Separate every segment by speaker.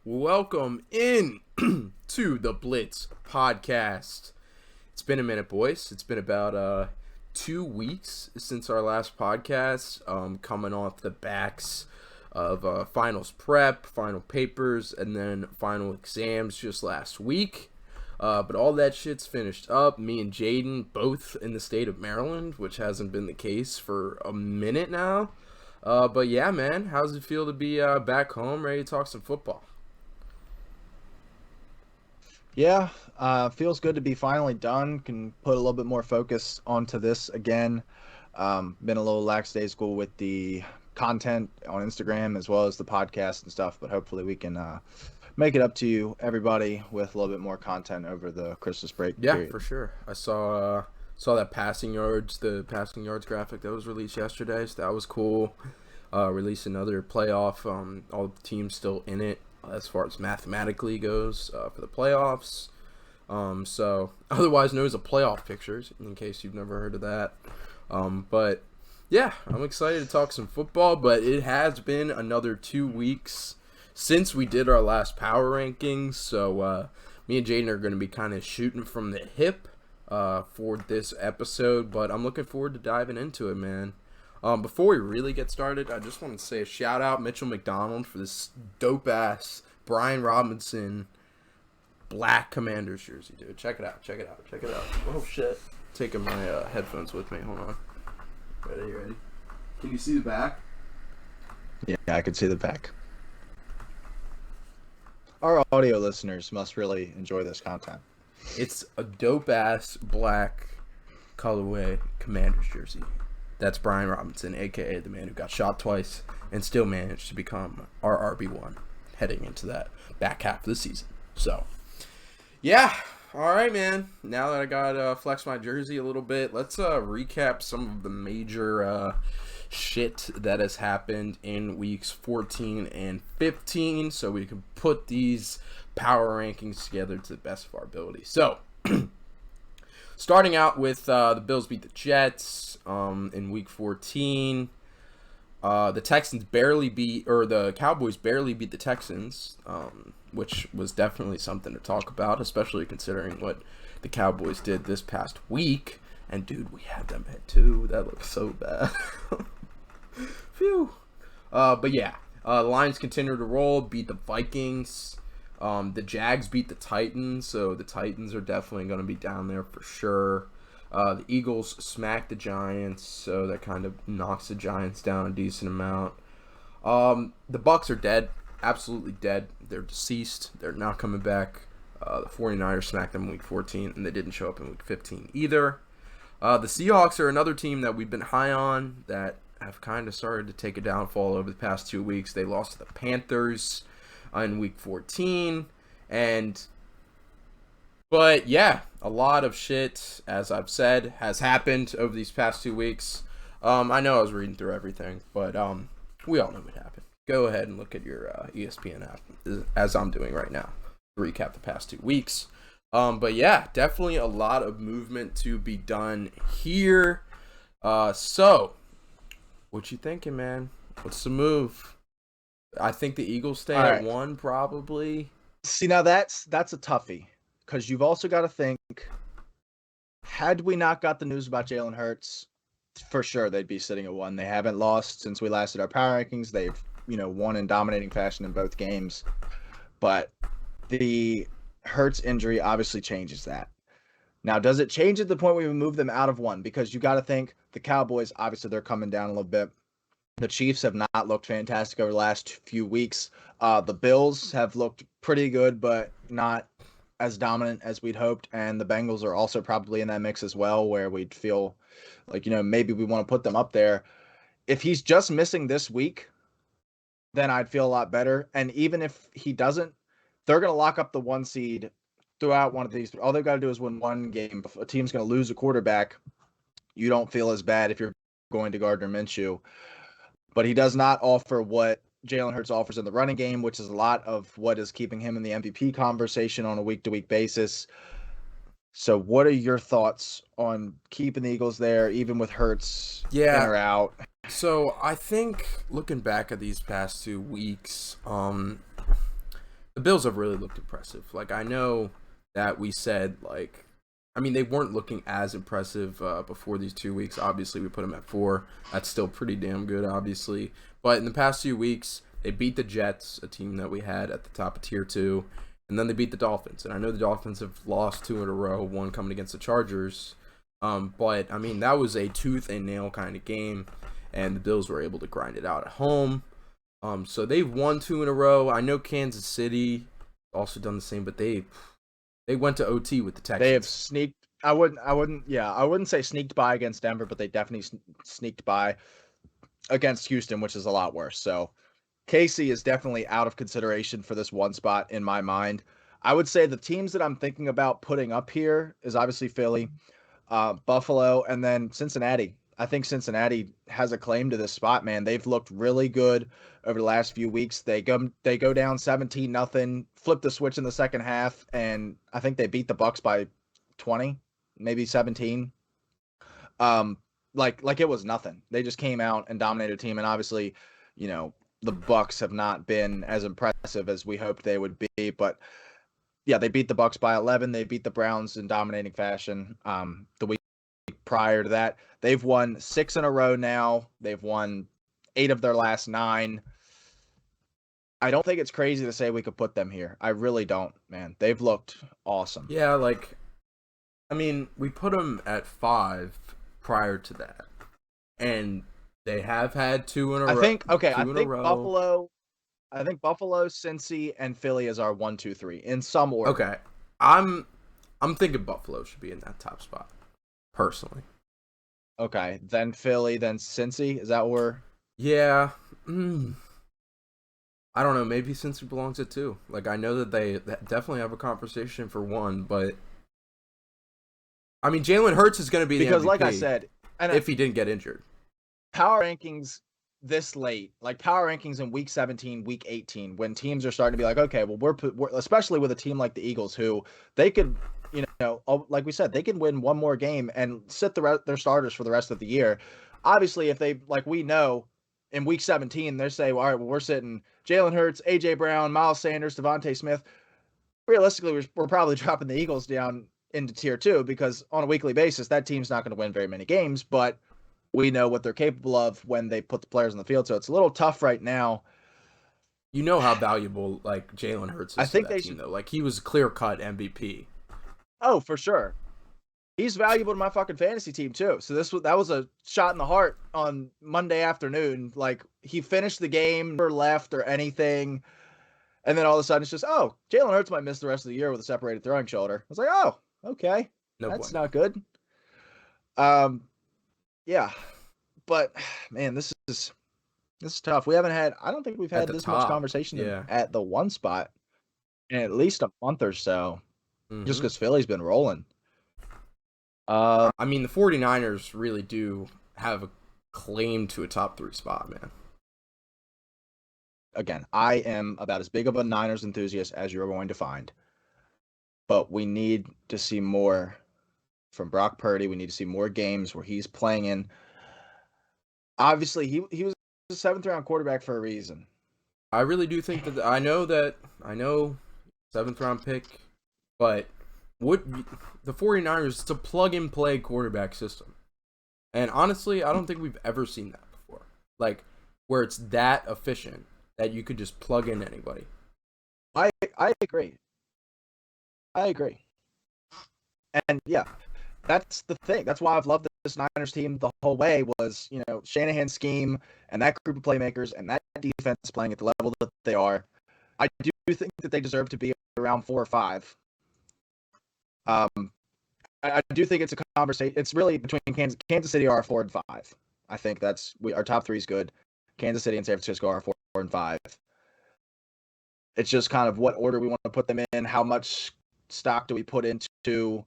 Speaker 1: welcome in to the Blitz Podcast. It's been a minute, boys. It's been about 2 weeks since our last podcast, coming off the backs of finals prep, final papers, and then final exams just last week. But all that shit's finished up. Me and Jaden both in the state of Maryland, which hasn't been the case for a minute now. But yeah, man, how's it feel to be back home, ready to talk some football?
Speaker 2: Yeah, feels good to be finally done. Can put a little bit more focus onto this again. Been a little lackadaisical with the content on Instagram as well as the podcast and stuff, but hopefully we can make it up to you, everybody, with a little bit more content over the Christmas break period.
Speaker 1: For sure. I saw that the passing yards graphic that was released yesterday, so that was cool. Released another playoff, all the teams still in it as far as mathematically goes for the playoffs. So otherwise known as a playoff pictures, in case you've never heard of that. But yeah, I'm excited to talk some football, but it has been another 2 weeks since we did our last power rankings. So me and Jaden are going to be kind of shooting from the hip for this episode, but I'm looking forward to diving into it, man. Before we really get started, I just want to say a shout out Mitchell McDonald for this dope ass Brian Robinson black Commanders jersey, dude. Check it out. Oh shit. Taking my headphones with me. Hold on. Ready? Can you see the back?
Speaker 2: Yeah, I can see the back. Our audio listeners must really enjoy this content.
Speaker 1: It's a dope ass black colorway Commanders jersey. That's Brian Robinson, a.k.a. the man who got shot twice and still managed to become our RB1 heading into that back half of the season. So, yeah. All right, man. Now that I got flex my jersey a little bit, let's recap some of the major shit that has happened in weeks 14 and 15 so we can put these power rankings together to the best of our ability. So, starting out with the Bills beat the Jets in Week 14. The Cowboys barely beat the Texans, which was definitely something to talk about, especially considering what the Cowboys did this past week. And dude, we had them hit too. That looked so bad. Phew. But yeah, the Lions continue to roll, beat the Vikings. The Jags beat the Titans, so the Titans are definitely going to be down there for sure. The Eagles smacked the Giants, so that kind of knocks the Giants down a decent amount. The Bucs are dead, absolutely dead. They're deceased. They're not coming back. The 49ers smacked them in Week 14, and they didn't show up in Week 15 either. The Seahawks are another team that we've been high on that have kind of started to take a downfall over the past 2 weeks. They lost to the Panthers in Week 14, but yeah, a lot of shit, as I've said, has happened over these past 2 weeks. I know I was reading through everything, but we all know what happened. Go ahead and look at your ESPN app, as I'm doing right now, to recap the past 2 weeks. But yeah, definitely a lot of movement to be done here. So, what you thinking, man? What's the move? I think the Eagles stay at 1, probably.
Speaker 2: See, now that's a toughie, because you've also got to think, had we not got the news about Jalen Hurts, for sure they'd be sitting at 1. They haven't lost since we last did our power rankings. They've, won in dominating fashion in both games. But the Hurts injury obviously changes that. Now, does it change at the point where we move them out of 1? Because you got to think the Cowboys, obviously they're coming down a little bit. The Chiefs have not looked fantastic over the last few weeks. The Bills have looked pretty good, but not as dominant as we'd hoped. And the Bengals are also probably in that mix as well, where we'd feel like, maybe we want to put them up there. If he's just missing this week, then I'd feel a lot better. And even if he doesn't, they're going to lock up the 1 seed throughout one of these. All they've got to do is win 1 game. If a team's going to lose a quarterback, you don't feel as bad if you're going to Gardner Minshew. But he does not offer what Jalen Hurts offers in the running game, which is a lot of what is keeping him in the MVP conversation on a week-to-week basis. So what are your thoughts on keeping the Eagles there, even with Hurts in or out?
Speaker 1: So I think looking back at these past 2 weeks, the Bills have really looked impressive. Like, I know that we said, like, I mean, they weren't looking as impressive before these 2 weeks. Obviously, we put them at 4. That's still pretty damn good, obviously. But in the past few weeks, they beat the Jets, a team that we had at the top of Tier 2, and then they beat the Dolphins. And I know the Dolphins have lost 2 in a row, one coming against the Chargers. But, I mean, that was a tooth and nail kind of game, and the Bills were able to grind it out at home. So they've won 2 in a row. I know Kansas City also done the same, but they went to OT with the Texans.
Speaker 2: They have sneaked. I wouldn't say sneaked by against Denver, but they definitely sneaked by against Houston, which is a lot worse. So KC is definitely out of consideration for this one spot in my mind. I would say the teams that I'm thinking about putting up here is obviously Philly, Buffalo, and then Cincinnati. I think Cincinnati has a claim to this spot, man. They've looked really good over the last few weeks. They go down 17-0, flip the switch in the second half, and I think they beat the Bucks by 20, maybe 17. Like it was nothing. They just came out and dominated a team, and obviously, the Bucks have not been as impressive as we hoped they would be, but yeah, they beat the Bucks by 11. They beat the Browns in dominating fashion. The week prior to that, they've won 6 in a row now. They've won 8 of their last 9. I don't think it's crazy to say we could put them here. I really don't, man. They've looked awesome.
Speaker 1: Yeah, like, I mean, we put them at 5 prior to that, and they have had 2 in a row.
Speaker 2: I think Buffalo, Cincy, and Philly is our 1, 2, 3 in some order.
Speaker 1: Okay, I'm thinking Buffalo should be in that top spot, personally.
Speaker 2: Okay, then Philly, then Cincy. Is that where?
Speaker 1: Yeah. I don't know. Maybe Cincy belongs at 2. Like, I know that they definitely have a conversation for 1, but I mean, Jalen Hurts is going to be
Speaker 2: because,
Speaker 1: the MVP
Speaker 2: like I said,
Speaker 1: if he didn't get injured.
Speaker 2: Power rankings this late, like power rankings in week 17, week 18, when teams are starting to be like, okay, well, we're especially with a team like the Eagles, who they could, like we said, they can win one more game and sit their starters for the rest of the year. Obviously, if they, like we know, in week 17, they say, well, all right, well, we're sitting Jalen Hurts, A.J. Brown, Miles Sanders, Devontae Smith. Realistically, we're probably dropping the Eagles down into tier 2 because on a weekly basis, that team's not going to win very many games, but we know what they're capable of when they put the players on the field. So it's a little tough right now.
Speaker 1: You know how valuable, like, Jalen Hurts is to that team, though. Like, he was clear-cut MVP.
Speaker 2: Oh, for sure. He's valuable to my fucking fantasy team, too. So that was a shot in the heart on Monday afternoon. Like, he finished the game, never left or anything. And then all of a sudden, it's just, oh, Jalen Hurts might miss the rest of the year with a separated throwing shoulder. I was like, oh, okay. That's not good. Yeah, but man, this is tough. I don't think we've had this much conversation at the 1 spot in at least a month or so, just because Philly's been rolling.
Speaker 1: I mean, the 49ers really do have a claim to a top 3 spot, man.
Speaker 2: Again, I am about as big of a Niners enthusiast as you're going to find, but we need to see more from Brock Purdy. We need to see more games where he's playing in. Obviously, he was a 7th round quarterback for a reason.
Speaker 1: I really do think that I know 7th round pick, but the 49ers, it's a plug and play quarterback system. And honestly, I don't think we've ever seen that before. Like, where it's that efficient that you could just plug in anybody.
Speaker 2: I agree. And yeah, that's the thing. That's why I've loved this Niners team the whole way was, Shanahan's scheme and that group of playmakers and that defense playing at the level that they are. I do think that they deserve to be around 4 or 5. I do think it's a conversation. It's really between Kansas City are 4 and 5. I think our top 3 is good. Kansas City and San Francisco are 4 and 5. It's just kind of what order we want to put them in. How much stock do we put into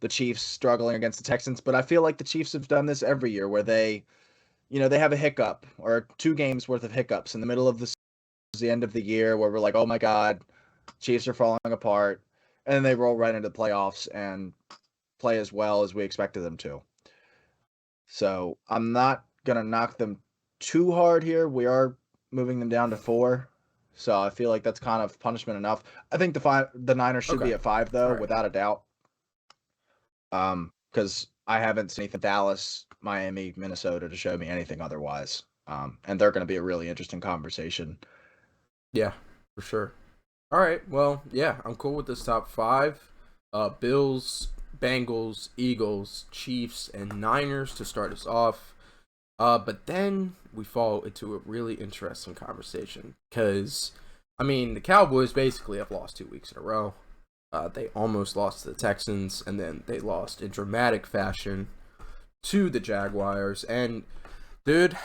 Speaker 2: the Chiefs struggling against the Texans? But I feel like the Chiefs have done this every year where they have a hiccup or 2 games worth of hiccups in the middle of the end of the year where we're like, oh my God, Chiefs are falling apart. And then they roll right into the playoffs and play as well as we expected them to. So I'm not going to knock them too hard here. We are moving them down to 4. So I feel like that's kind of punishment enough. I think the Niners should be at 5 though,
Speaker 1: right.
Speaker 2: without a doubt. Because I haven't seen anything Dallas, Miami, Minnesota to show me anything otherwise. And they're going to be a really interesting conversation.
Speaker 1: Yeah, for sure. All right. Well, yeah, I'm cool with this top 5. Bills, Bengals, Eagles, Chiefs, and Niners to start us off. But then we fall into a really interesting conversation because, I mean, the Cowboys basically have lost 2 weeks in a row. They almost lost to the Texans, and then they lost in dramatic fashion to the Jaguars. And, dude,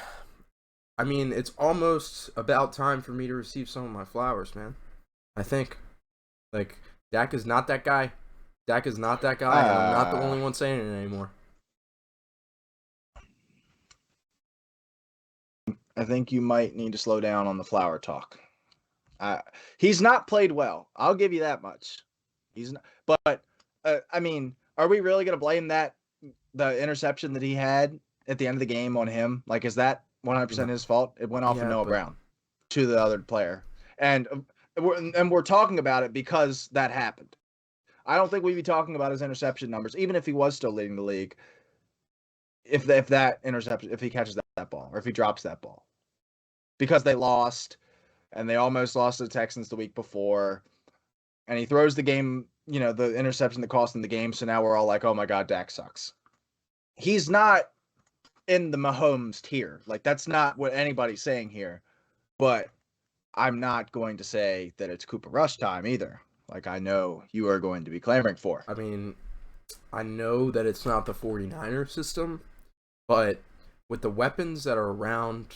Speaker 1: I mean, it's almost about time for me to receive some of my flowers, man. I think. Like, Dak is not that guy. Dak is not that guy, and I'm not the only one saying it anymore.
Speaker 2: I think you might need to slow down on the flower talk. He's not played well. I'll give you that much. He's not, but I mean, are we really going to blame the interception that he had at the end of the game on him? Like, is that 100% his fault? It went off of Noah Brown to the other player, and we're talking about it because that happened. I don't think we'd be talking about his interception numbers, even if he was still leading the league. If that interception, if he catches that ball, or if he drops that ball, because they lost, and they almost lost to the Texans the week before, and he throws the game, the interception that cost him the game. So now we're all like, oh my God, Dak sucks. He's not in the Mahomes tier. Like, that's not what anybody's saying here. But I'm not going to say that it's Cooper Rush time either. Like, I know you are going to be clamoring for.
Speaker 1: I mean, I know that it's not the 49er system, but with the weapons that are around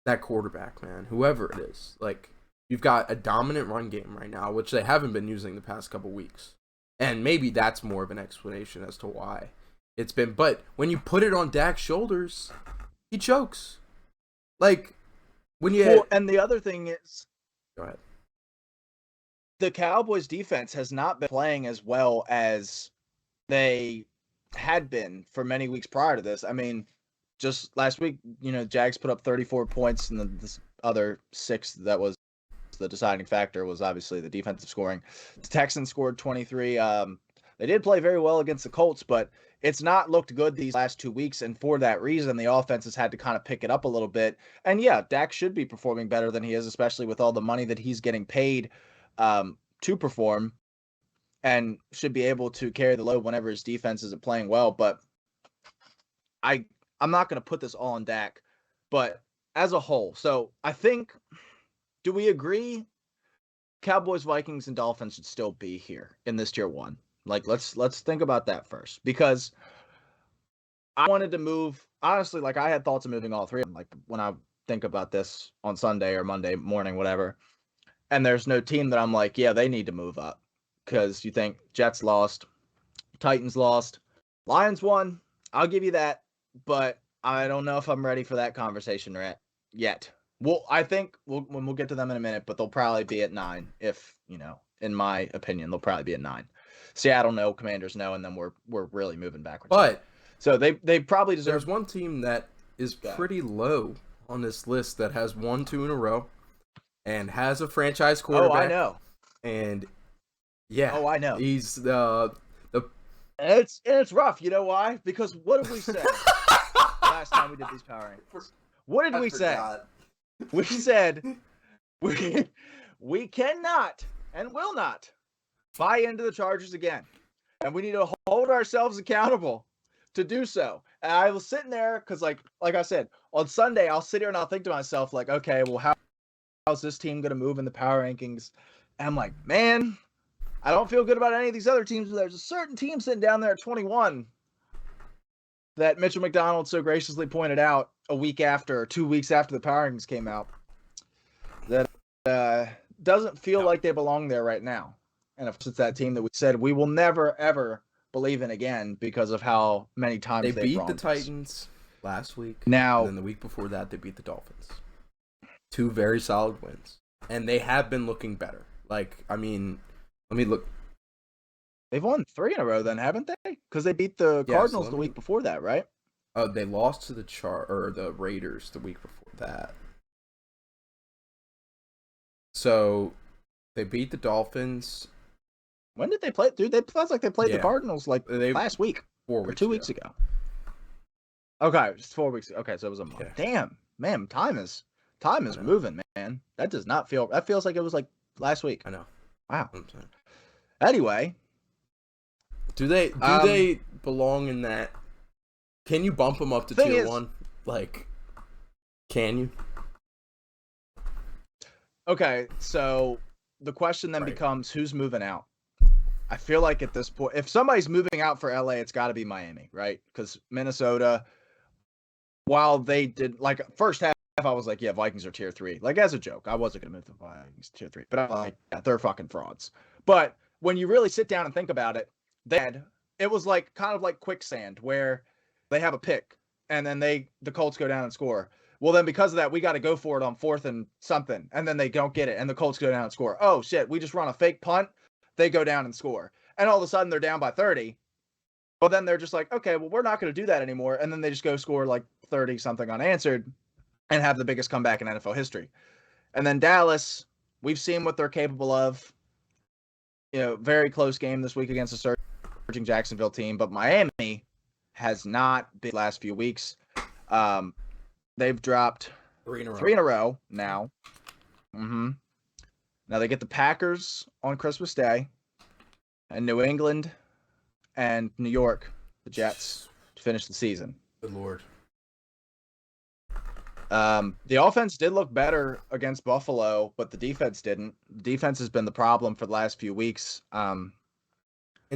Speaker 1: that quarterback, man, whoever it is, like, you've got a dominant run game right now, which they haven't been using the past couple weeks. And maybe that's more of an explanation as to why it's been. But when you put it on Dak's shoulders, he chokes. Like, when you...
Speaker 2: Well, and the other thing is...
Speaker 1: Go ahead.
Speaker 2: The Cowboys defense has not been playing as well as they had been for many weeks prior to this. I mean, just last week, Jags put up 34 points, and the other 6 that was the deciding factor was obviously the defensive scoring. The Texans scored 23. They did play very well against the Colts, but it's not looked good these last 2 weeks, and for that reason, the offense has had to kind of pick it up a little bit. And yeah, Dak should be performing better than he is, especially with all the money that he's getting paid to perform, and should be able to carry the load whenever his defense isn't playing well. But I'm not going to put this all on Dak, but as a whole. So I think, do we agree Cowboys, Vikings, and Dolphins should still be here in this tier 1? Like, let's think about that first, because I wanted to move, honestly, like, I had thoughts of moving all 3 of them, like, when I think about this on Sunday or Monday morning, whatever, and there's no team that I'm like, yeah, they need to move up, because you think Jets lost, Titans lost, Lions won, I'll give you that, but I don't know if I'm ready for that conversation yet. Well, I think we'll get to them in a minute, but they'll probably be at 9 if, in my opinion, they'll probably be at 9. Seattle, no. Commanders, no. And then we're really moving backwards.
Speaker 1: But
Speaker 2: so they probably deserve...
Speaker 1: There's one team that is pretty low on this list that has won 2 in a row and has a franchise quarterback.
Speaker 2: Oh, I know.
Speaker 1: And, yeah.
Speaker 2: Oh, I know.
Speaker 1: He's
Speaker 2: It's rough. You know why? Because what did we say last time we did these power rankings? What did we say? We said we cannot and will not buy into the Chargers again, and we need to hold ourselves accountable to do so. And I was sitting there because, like I said, on Sunday, I'll sit here and I'll think to myself, like, okay, well, how's this team going to move in the power rankings? And I'm like, man, I don't feel good about any of these other teams. But there's a certain team sitting down there at 21 that Mitchell McDonald so graciously pointed out 2 weeks after the power rankings came out that doesn't feel like they belong there right now. And of course, it's that team that we said we will never, ever believe in again because of how many times
Speaker 1: they beat the
Speaker 2: us.
Speaker 1: Titans last week.
Speaker 2: Now,
Speaker 1: and then the week before that, they beat the Dolphins. 2 very solid wins. And they have been looking better. Like, I mean, let me look.
Speaker 2: They've won 3 in a row then, haven't they? Because they beat the Cardinals the week before that, right?
Speaker 1: Oh, they lost to the Raiders the week before that. So they beat the Dolphins.
Speaker 2: When did they play? Dude, that's like they played the
Speaker 1: Yeah.
Speaker 2: Cardinals like
Speaker 1: They
Speaker 2: last week
Speaker 1: 4
Speaker 2: or
Speaker 1: weeks
Speaker 2: 2 weeks ago. Okay, just 4 weeks. Okay, so it was a month.
Speaker 1: Yeah.
Speaker 2: Damn, man, time is moving, man. That does not feel. That feels like it was like last week.
Speaker 1: I know.
Speaker 2: Wow.
Speaker 1: I'm saying.
Speaker 2: Anyway,
Speaker 1: Do they belong in that? Can you bump them up to tier 1? Like, can you?
Speaker 2: Okay, so the question then becomes who's moving out. I feel like at this point, if somebody's moving out for LA, it's got to be Miami, right? Because Minnesota, while they did like first half, I was like, yeah, Vikings are tier 3, like as a joke. I wasn't gonna move the Vikings to tier 3, but I'm like, yeah, they're fucking frauds. But when you really sit down and think about it, it was like kind of like quicksand where they have a pick and then the Colts go down and score. Well, then because of that, we got to go for it on 4th and something, and then they don't get it, and the Colts go down and score. Oh shit, we just run a fake punt. They go down and score, and all of a sudden they're down by 30. Well, then they're just like, okay, well, we're not going to do that anymore, and then they just go score like 30 something unanswered, and have the biggest comeback in NFL history. And then Dallas, we've seen what they're capable of. Very close game this week against a surging Jacksonville team, but Miami has not been the last few weeks. They've dropped
Speaker 1: 3 in a row.
Speaker 2: 3 in a row now. Now they get the Packers on Christmas Day, and New England and New York, the Jets, to finish the season.
Speaker 1: Good Lord.
Speaker 2: The offense did look better against Buffalo, but the defense didn't. The defense has been the problem for the last few weeks.
Speaker 1: And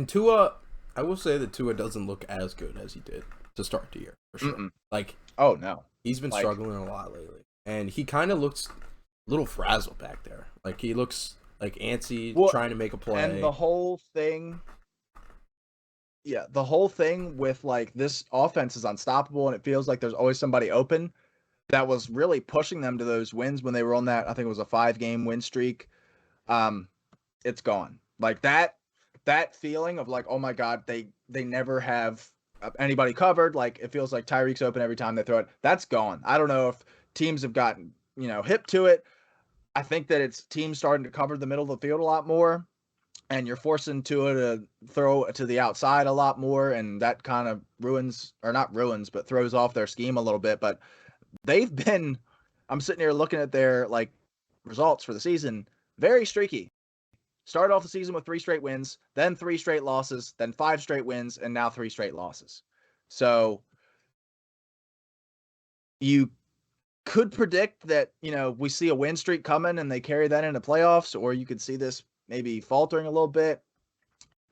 Speaker 1: Tua, I will say that Tua doesn't look as good as he did to start the year, for sure.
Speaker 2: Mm-mm.
Speaker 1: Like,
Speaker 2: oh no,
Speaker 1: he's been struggling a lot lately, and he kind of looks a little frazzled back there. Like, he looks like antsy, trying to make a play.
Speaker 2: And the whole thing with like this offense is unstoppable, and it feels like there's always somebody open. That was really pushing them to those wins when they were on that. I think it was a 5-game win streak. It's gone. Like that feeling of like, oh my God, they never have anybody covered. Like it feels like Tyreek's open every time they throw it. That's gone. I don't know if teams have gotten hip to it. I think that it's teams starting to cover the middle of the field a lot more, and you're forcing Tua to throw to the outside a lot more, and that kind of throws off their scheme a little bit. But I'm sitting here looking at their like results for the season, very streaky. Started off the season with 3 straight wins, then 3 straight losses, then 5 straight wins, and now 3 straight losses. So you could predict that, we see a win streak coming and they carry that into playoffs, or you could see this maybe faltering a little bit.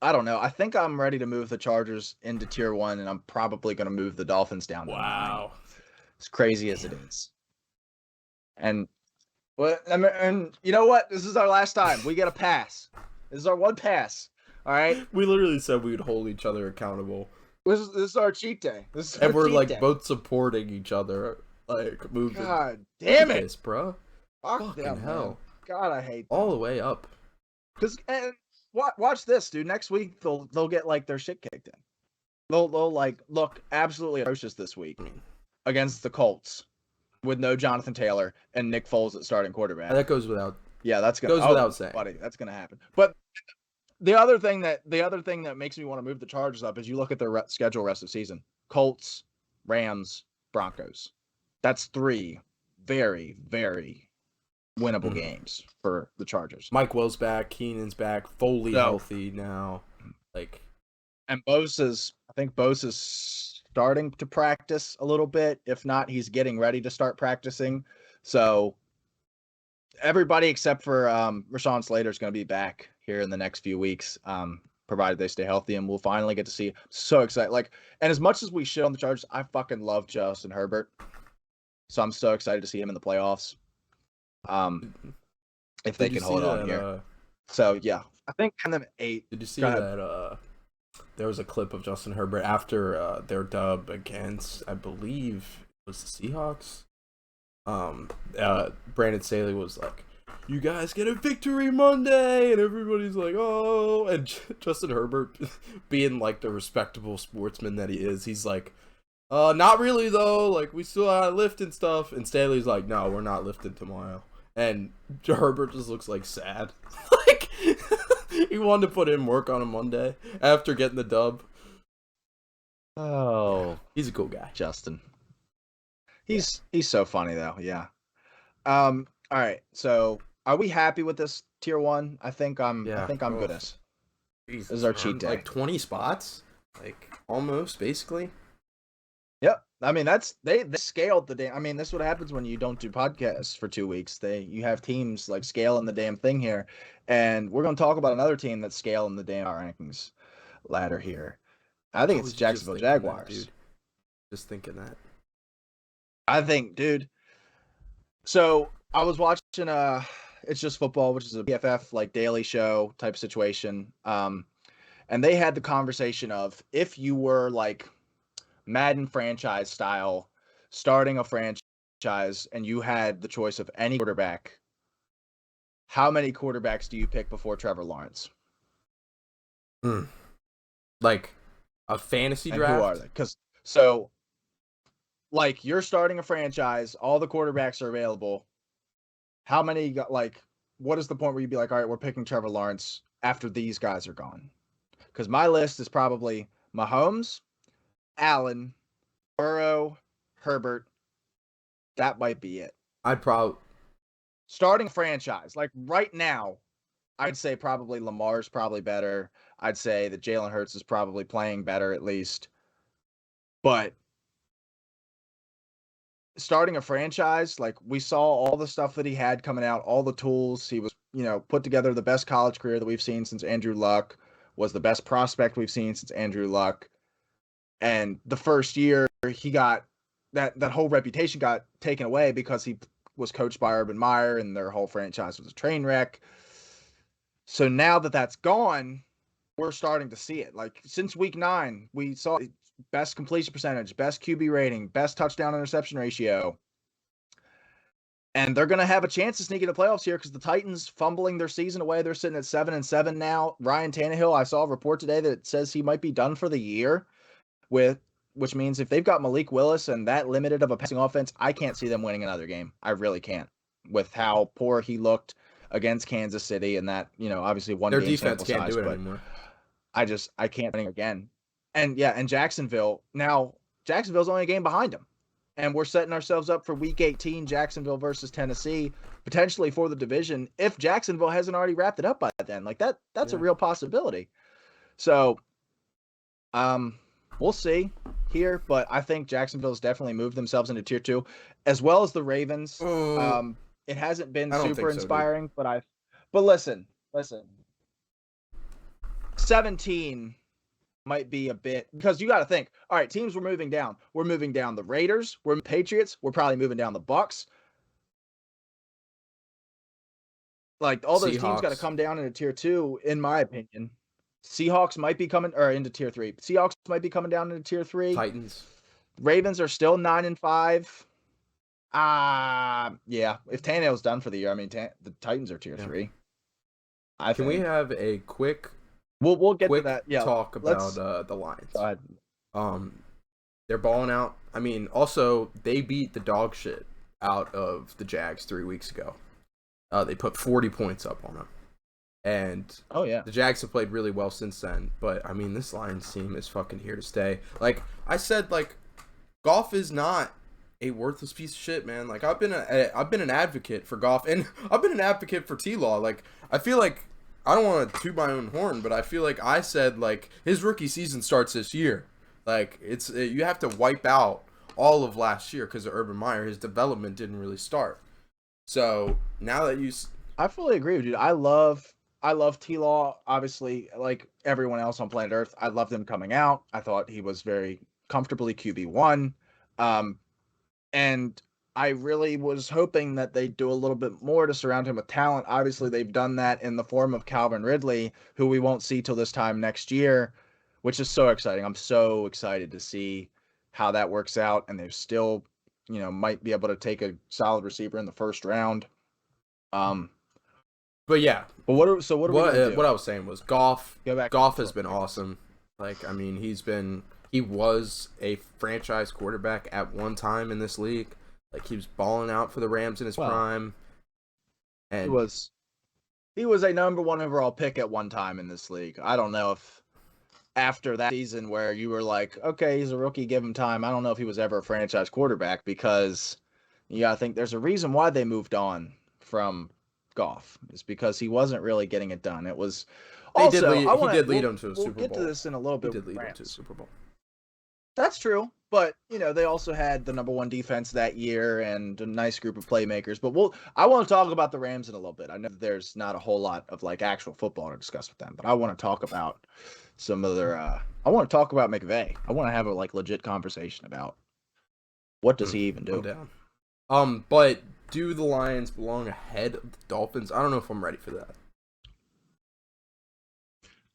Speaker 2: I don't know. I think I'm ready to move the Chargers into tier 1, and I'm probably going to move the Dolphins down to 9. As crazy as it is. And you know what? This is our last time. We get a pass. This is our one pass. All right.
Speaker 1: We literally said we would hold each other accountable.
Speaker 2: This is our cheat day.
Speaker 1: And we're like both supporting each other, like moving.
Speaker 2: God damn it,
Speaker 1: this, bro! Fucking hell! Man.
Speaker 2: God, I hate them.
Speaker 1: All the way up.
Speaker 2: And watch this, dude. Next week they'll get like their shit kicked in. They'll like look absolutely atrocious this week against the Colts with no Jonathan Taylor and Nick Foles at starting quarterback.
Speaker 1: And that goes without.
Speaker 2: Yeah,
Speaker 1: without saying.
Speaker 2: Buddy, that's gonna happen. But the other thing that makes me want to move the Chargers up is you look at their schedule rest of the season: Colts, Rams, Broncos. That's 3 very, very winnable games for the Chargers.
Speaker 1: Mike Will's back, Keenan's back, Foley healthy now.
Speaker 2: And I think Bosa's starting to practice a little bit. If not, he's getting ready to start practicing. So everybody except for Rashawn Slater is going to be back here in the next few weeks, provided they stay healthy, and we'll finally get to see. So excited! And as much as we shit on the Chargers, I fucking love Justin Herbert. So I'm so excited to see him in the playoffs. If they can hold on here. So yeah, I think kind of 8.
Speaker 1: Did you see that? There was a clip of Justin Herbert after their dub against, I believe, it was the Seahawks. Brandon Staley was like, "You guys get a victory Monday," and everybody's like, "Oh!" And Justin Herbert, being like the respectable sportsman that he is, he's like, "Not really though. Like we still gotta lift and stuff." And Staley's like, "No, we're not lifting tomorrow." and Herbert just looks like sad. Like he wanted to put in work on a Monday after getting the dub.
Speaker 2: Oh,
Speaker 1: Yeah, he's a cool guy.
Speaker 2: Justin. He's so funny though. Yeah. All right. So, are we happy with this tier 1? I think I'm
Speaker 1: Yeah.
Speaker 2: good as.
Speaker 1: Jesus,
Speaker 2: This is our
Speaker 1: man.
Speaker 2: cheat day.
Speaker 1: Like 20 spots, like almost basically.
Speaker 2: Yep. I mean, they scaled the damn. I mean, this is what happens when you don't do podcasts for 2 weeks. You have teams like scaling the damn thing here, and we're going to talk about another team that's scaling the damn rankings ladder here. I think
Speaker 1: How
Speaker 2: it's
Speaker 1: was you just
Speaker 2: Jacksonville
Speaker 1: thinking that,
Speaker 2: Jaguars.
Speaker 1: dude? Just thinking that.
Speaker 2: I think, dude. So I was watching It's Just Football, which is a PFF like daily show type situation. And they had the conversation of if you were like Madden franchise style, starting a franchise, and you had the choice of any quarterback, how many quarterbacks do you pick before Trevor Lawrence?
Speaker 1: Like a fantasy
Speaker 2: And
Speaker 1: draft?
Speaker 2: who are they? Because so, like, you're starting a franchise, all the quarterbacks are available. How many got like? What is the point where you'd be like, all right, we're picking Trevor Lawrence after these guys are gone? Because my list is probably Mahomes, Allen, Burrow, Herbert. That might be it.
Speaker 1: I'd probably
Speaker 2: Starting franchise, like right now, I'd say probably Lamar's probably better. I'd say that Jalen Hurts is probably playing better at least. But starting a franchise, like we saw all the stuff that he had coming out, all the tools. He was, put together the best college career that we've seen since Andrew Luck, was the best prospect we've seen since Andrew Luck. And the first year he got that whole reputation got taken away because he was coached by Urban Meyer and their whole franchise was a train wreck. So now that that's gone, we're starting to see it. Like since week 9, we saw best completion percentage, best QB rating, best touchdown interception ratio. And they're going to have a chance to sneak into playoffs here because the Titans fumbling their season away. They're sitting at 7-7 now. Ryan Tannehill, I saw a report today that says he might be done for the year which means if they've got Malik Willis and that limited of a passing offense, I can't see them winning another game. I really can't with how poor he looked against Kansas City and that, obviously one
Speaker 1: their
Speaker 2: game
Speaker 1: defense
Speaker 2: sample
Speaker 1: can't
Speaker 2: size,
Speaker 1: do it
Speaker 2: but
Speaker 1: anymore.
Speaker 2: I can't win again. And Jacksonville's only a game behind them. And we're setting ourselves up for week 18, Jacksonville versus Tennessee, potentially for the division, if Jacksonville hasn't already wrapped it up by then. Like that's a real possibility. So, we'll see here, but I think Jacksonville's definitely moved themselves into tier 2, as well as the Ravens. It hasn't been super inspiring, but listen, 17 might be a bit, because you got to think, all right, teams we're moving down. We're moving down the Raiders, we're Patriots, we're probably moving down the Bucks. Like all those teams got to come down into tier 2, in my opinion. Seahawks might be coming into tier 3. Seahawks might be coming down into tier 3.
Speaker 1: Titans.
Speaker 2: Ravens are still 9-5. Yeah. If Tannehill's done for the year, I mean, the Titans are tier 3.
Speaker 1: Can we have a quick?
Speaker 2: We'll get to that. Yeah.
Speaker 1: Talk about the Lions.
Speaker 2: Go ahead.
Speaker 1: They're balling out. I mean, also they beat the dog shit out of the Jags 3 weeks ago. They put 40 points up on them. And the Jags have played really well since then. But, I mean, this Lions team is fucking here to stay. Like, I said, like, Goff is not a worthless piece of shit, man. Like, I've been an advocate for Goff. And I've been an advocate for T-Law. Like, I feel like, I don't want to toot my own horn, but I feel like I said, like, his rookie season starts this year. Like, you have to wipe out all of last year because of Urban Meyer. His development didn't really start. So, now that
Speaker 2: I fully agree with you. I love T-Law, obviously, like everyone else on planet Earth. I loved him coming out. I thought he was very comfortably QB1. And I really was hoping that they'd do a little bit more to surround him with talent. Obviously, they've done that in the form of Calvin Ridley, who we won't see till this time next year, which is so exciting. I'm so excited to see how that works out. And they're still, might be able to take a solid receiver in the first round.
Speaker 1: But yeah.
Speaker 2: But what are we gonna do?
Speaker 1: What I was saying was Goff has been
Speaker 2: Okay.
Speaker 1: awesome. Like, I mean, he was a franchise quarterback at one time in this league. Like, he was balling out for the Rams in his prime. And
Speaker 2: he was a number 1 overall pick at one time in this league. I don't know if after that season where you were like, okay, he's a rookie, give him time. I don't know if he was ever a franchise quarterback, because you gotta think there's a reason why they moved on from Goff. It's because he wasn't really getting it done. It was also
Speaker 1: he did lead him to a Super Bowl.
Speaker 2: We'll get to this in a little bit.
Speaker 1: He did lead him to a Super Bowl.
Speaker 2: That's true, but they also had the number 1 defense that year and a nice group of playmakers. But I want to talk about the Rams in a little bit. I know there's not a whole lot of like actual football to discuss with them, but I want to talk about some other. I want to talk about McVay. I want to have a like legit conversation about what does he even do.
Speaker 1: But do the Lions belong ahead of the Dolphins? I don't know if I'm ready for that.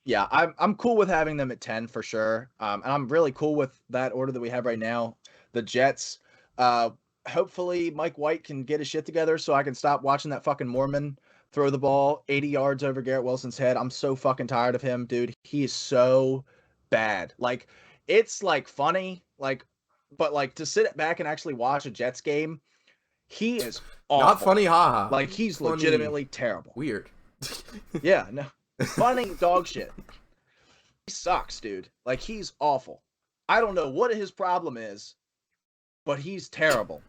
Speaker 2: Yeah, I'm cool with having them at 10 for sure. And I'm really cool with that order that we have right now. The Jets, hopefully Mike White can get his shit together so I can stop watching that fucking Mormon throw the ball 80 yards over Garrett Wilson's head. I'm so fucking tired of him, dude. He is so bad. Like, it's like funny, like, but like to sit back and actually watch a Jets game, he is awful.
Speaker 1: Not funny, haha.
Speaker 2: Like, he's funny, legitimately terrible.
Speaker 1: Weird.
Speaker 2: Yeah, no. Funny dog shit. He sucks, dude. Like, he's awful. I don't know what his problem is, but he's terrible.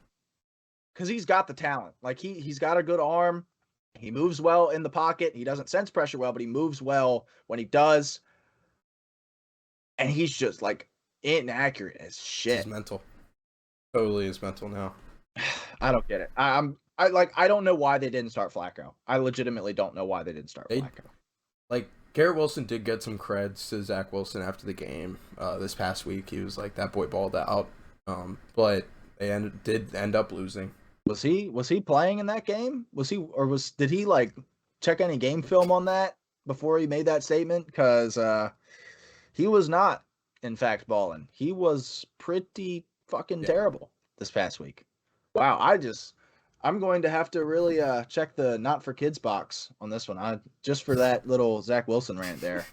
Speaker 2: Because he's got the talent. Like, he's got a good arm. He moves well in the pocket. He doesn't sense pressure well, but he moves well when he does. And he's just, like, inaccurate as shit.
Speaker 1: He's mental. Totally is mental now.
Speaker 2: I don't get it. I don't know why they didn't start Flacco. I legitimately don't know why they didn't start Flacco.
Speaker 1: Like, Garrett Wilson did get some creds to Zach Wilson after the game this past week. He was like, that boy balled out. But they did end up losing.
Speaker 2: Was he playing in that game? Did he like check any game film on that before he made that statement? Because he was not, in fact, balling. He was pretty fucking terrible this past week. Wow, I'm going to have to really check the not for kids box on this one. Just for that little Zach Wilson rant there.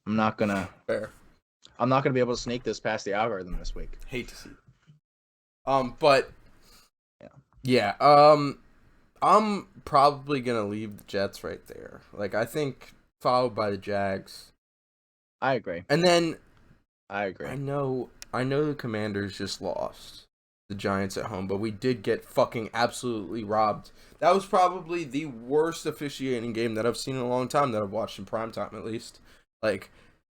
Speaker 2: I'm not gonna be able to sneak this past the algorithm this week.
Speaker 1: Hate to see it. But yeah. I'm probably gonna leave the Jets right there. Like, I think followed by the Jags.
Speaker 2: I agree.
Speaker 1: And then
Speaker 2: I agree.
Speaker 1: I know the Commanders just lost the Giants at home, but we did get fucking absolutely robbed. That was probably the worst officiating game that I've seen in a long time, that I've watched in primetime at least. Like,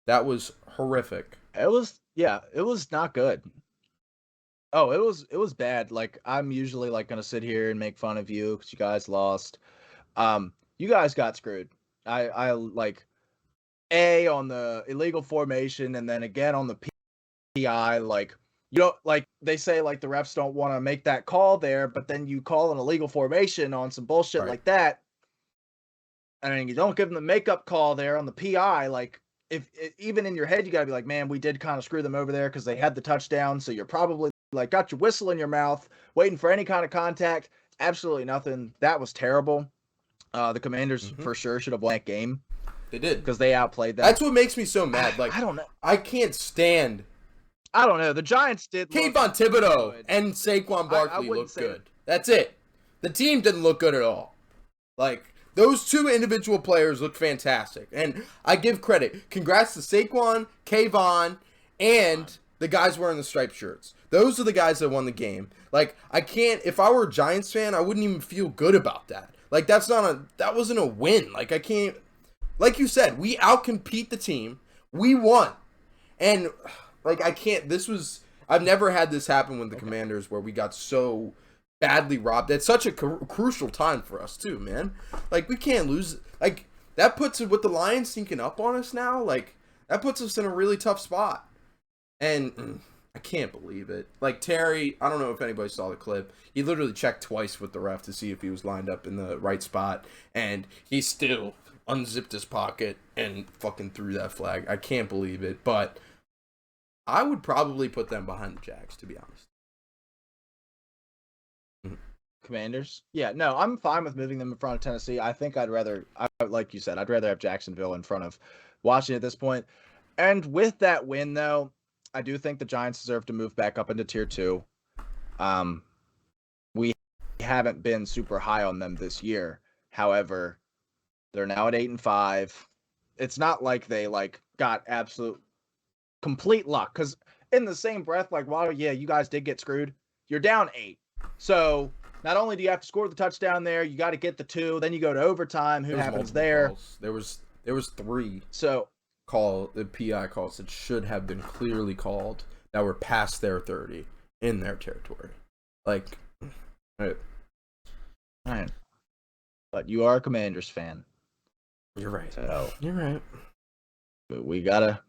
Speaker 1: that was horrific.
Speaker 2: It was not good. Oh, it was bad. Like, I'm usually like gonna sit here and make fun of you because you guys lost. You guys got screwed. I like on the illegal formation, and then again on the PI. Like, you don't, like, they say like the refs don't want to make that call there, but then you call an illegal formation on some bullshit like that, and then you don't give them the makeup call there on the PI. Like, if even in your head you gotta be like, man, we did kind of screw them over there because they had the touchdown, so you're probably like got your whistle in your mouth waiting for any kind of contact. Absolutely nothing. That was terrible. The Commanders for sure should have won that game.
Speaker 1: They did,
Speaker 2: because they outplayed that.
Speaker 1: That's what makes me so mad. Like,
Speaker 2: I don't know.
Speaker 1: I can't stand.
Speaker 2: I don't know. The Giants did.
Speaker 1: Kayvon Thibodeau and Saquon Barkley looked good. That's it. The team didn't look good at all. Like, those two individual players looked fantastic, and I give credit. Congrats to Saquon, Kayvon, and the guys wearing the striped shirts. Those are the guys that won the game. Like, I can't. If I were a Giants fan, I wouldn't even feel good about that. Like, that wasn't a win. Like, I can't. Like you said, we outcompete the team. We won, and like, I can't. I've never had this happen with the Commanders where we got so badly robbed. It's such a crucial time for us too, man. Like, we can't lose. Like, that puts it with the Lions sneaking up on us now. Like, that puts us in a really tough spot. And I can't believe it. Like, Terry, I don't know if anybody saw the clip. He literally checked twice with the ref to see if he was lined up in the right spot, and he still unzipped his pocket and fucking threw that flag. I can't believe it, but I would probably put them behind the Jags, to be honest.
Speaker 2: Commanders? Yeah, no, I'm fine with moving them in front of Tennessee. I think like you said, I'd rather have Jacksonville in front of Washington at this point. And with that win, though, I do think the Giants deserve to move back up into Tier 2. haven't been super high on them this year. However, they're now at 8-5. It's not like they got absolute complete luck, because in the same breath, while you guys did get screwed, you're down 8. So not only do you have to score the touchdown there, you got to get the 2. Then you go to overtime. Who happens there?
Speaker 1: Calls. There was 3
Speaker 2: So
Speaker 1: the PI calls that should have been clearly called that were past their 30 in their territory. Right.
Speaker 2: But you are a Commanders fan.
Speaker 1: You're right.
Speaker 2: So
Speaker 1: you're right.
Speaker 2: But we gotta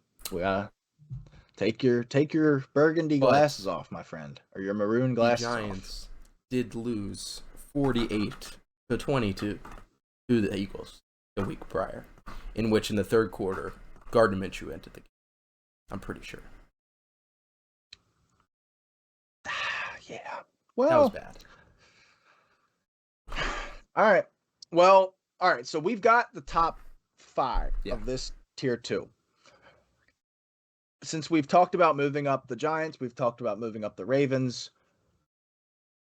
Speaker 2: take your burgundy glasses off, my friend, or your maroon glasses off.
Speaker 1: The Giants did lose 48-22 to the Eagles the week prior, in which in the third quarter, Gardner Minshew entered the game. I'm pretty sure.
Speaker 2: Yeah. Well,
Speaker 1: that was bad.
Speaker 2: All right. Well, all right. So we've got the top 5
Speaker 1: Yeah.
Speaker 2: of this tier 2. Since we've talked about moving up the Giants, we've talked about moving up the Ravens.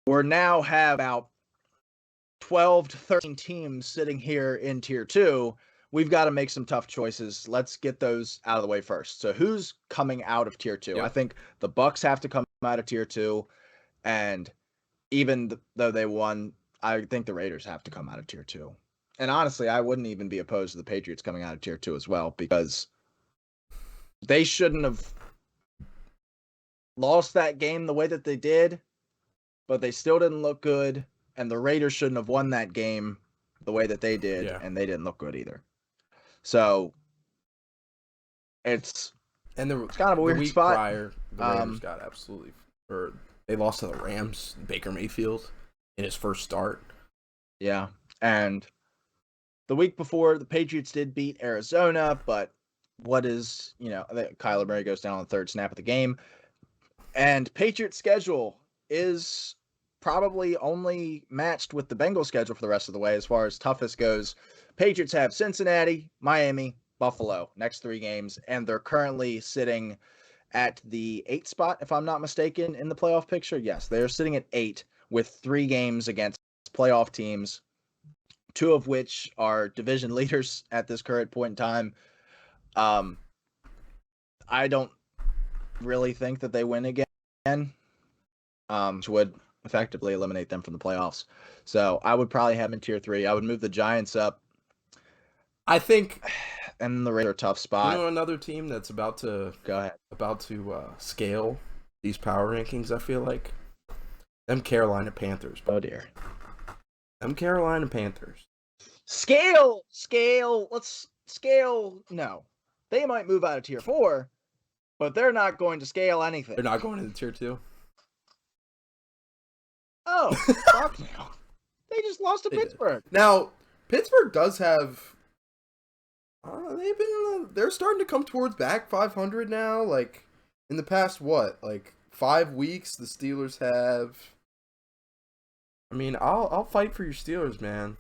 Speaker 2: We're now have about 12 to 13 teams sitting here in tier 2. We've got to make some tough choices. Let's get those out of the way first. So who's coming out of tier 2?
Speaker 1: Yep.
Speaker 2: I think the Bucks have to come out of tier 2, and even though they won, I think the Raiders have to come out of tier 2. And honestly, I wouldn't even be opposed to the Patriots coming out of tier 2 as well, because they shouldn't have lost that game the way that they did, but they still didn't look good. And the Raiders shouldn't have won that game the way that they did, and they didn't look good either. So it's kind of a weird
Speaker 1: week
Speaker 2: spot.
Speaker 1: Prior, the Raiders got they lost to the Rams, Baker Mayfield, in his first start.
Speaker 2: Yeah, and the week before, the Patriots did beat Arizona, but Kyler Murray goes down on the third snap of the game. And Patriots' schedule is probably only matched with the Bengals' schedule for the rest of the way as far as toughest goes. Patriots have Cincinnati, Miami, Buffalo, next 3 games, and they're currently sitting at the 8th spot, if I'm not mistaken, in the playoff picture. Yes, they're sitting at 8 with 3 games against playoff teams, 2 of which are division leaders at this current point in time. I don't really think that they win again, which would effectively eliminate them from the playoffs. So I would probably have them in tier 3. I would move the Giants up.
Speaker 1: I think,
Speaker 2: and the Raiders are a tough spot.
Speaker 1: Another team that's about to scale these power rankings. I feel like them Carolina Panthers.
Speaker 2: Oh dear,
Speaker 1: them Carolina Panthers.
Speaker 2: Scale. Let's scale. No, they might move out of tier 4, but they're not going to scale anything.
Speaker 1: They're not going into tier 2.
Speaker 2: Oh, fuck no! They just lost to Pittsburgh.
Speaker 1: Now Pittsburgh does have. They're starting to come towards back 500 now. In the past, 5 weeks, the Steelers have. I mean, I'll fight for your Steelers, man.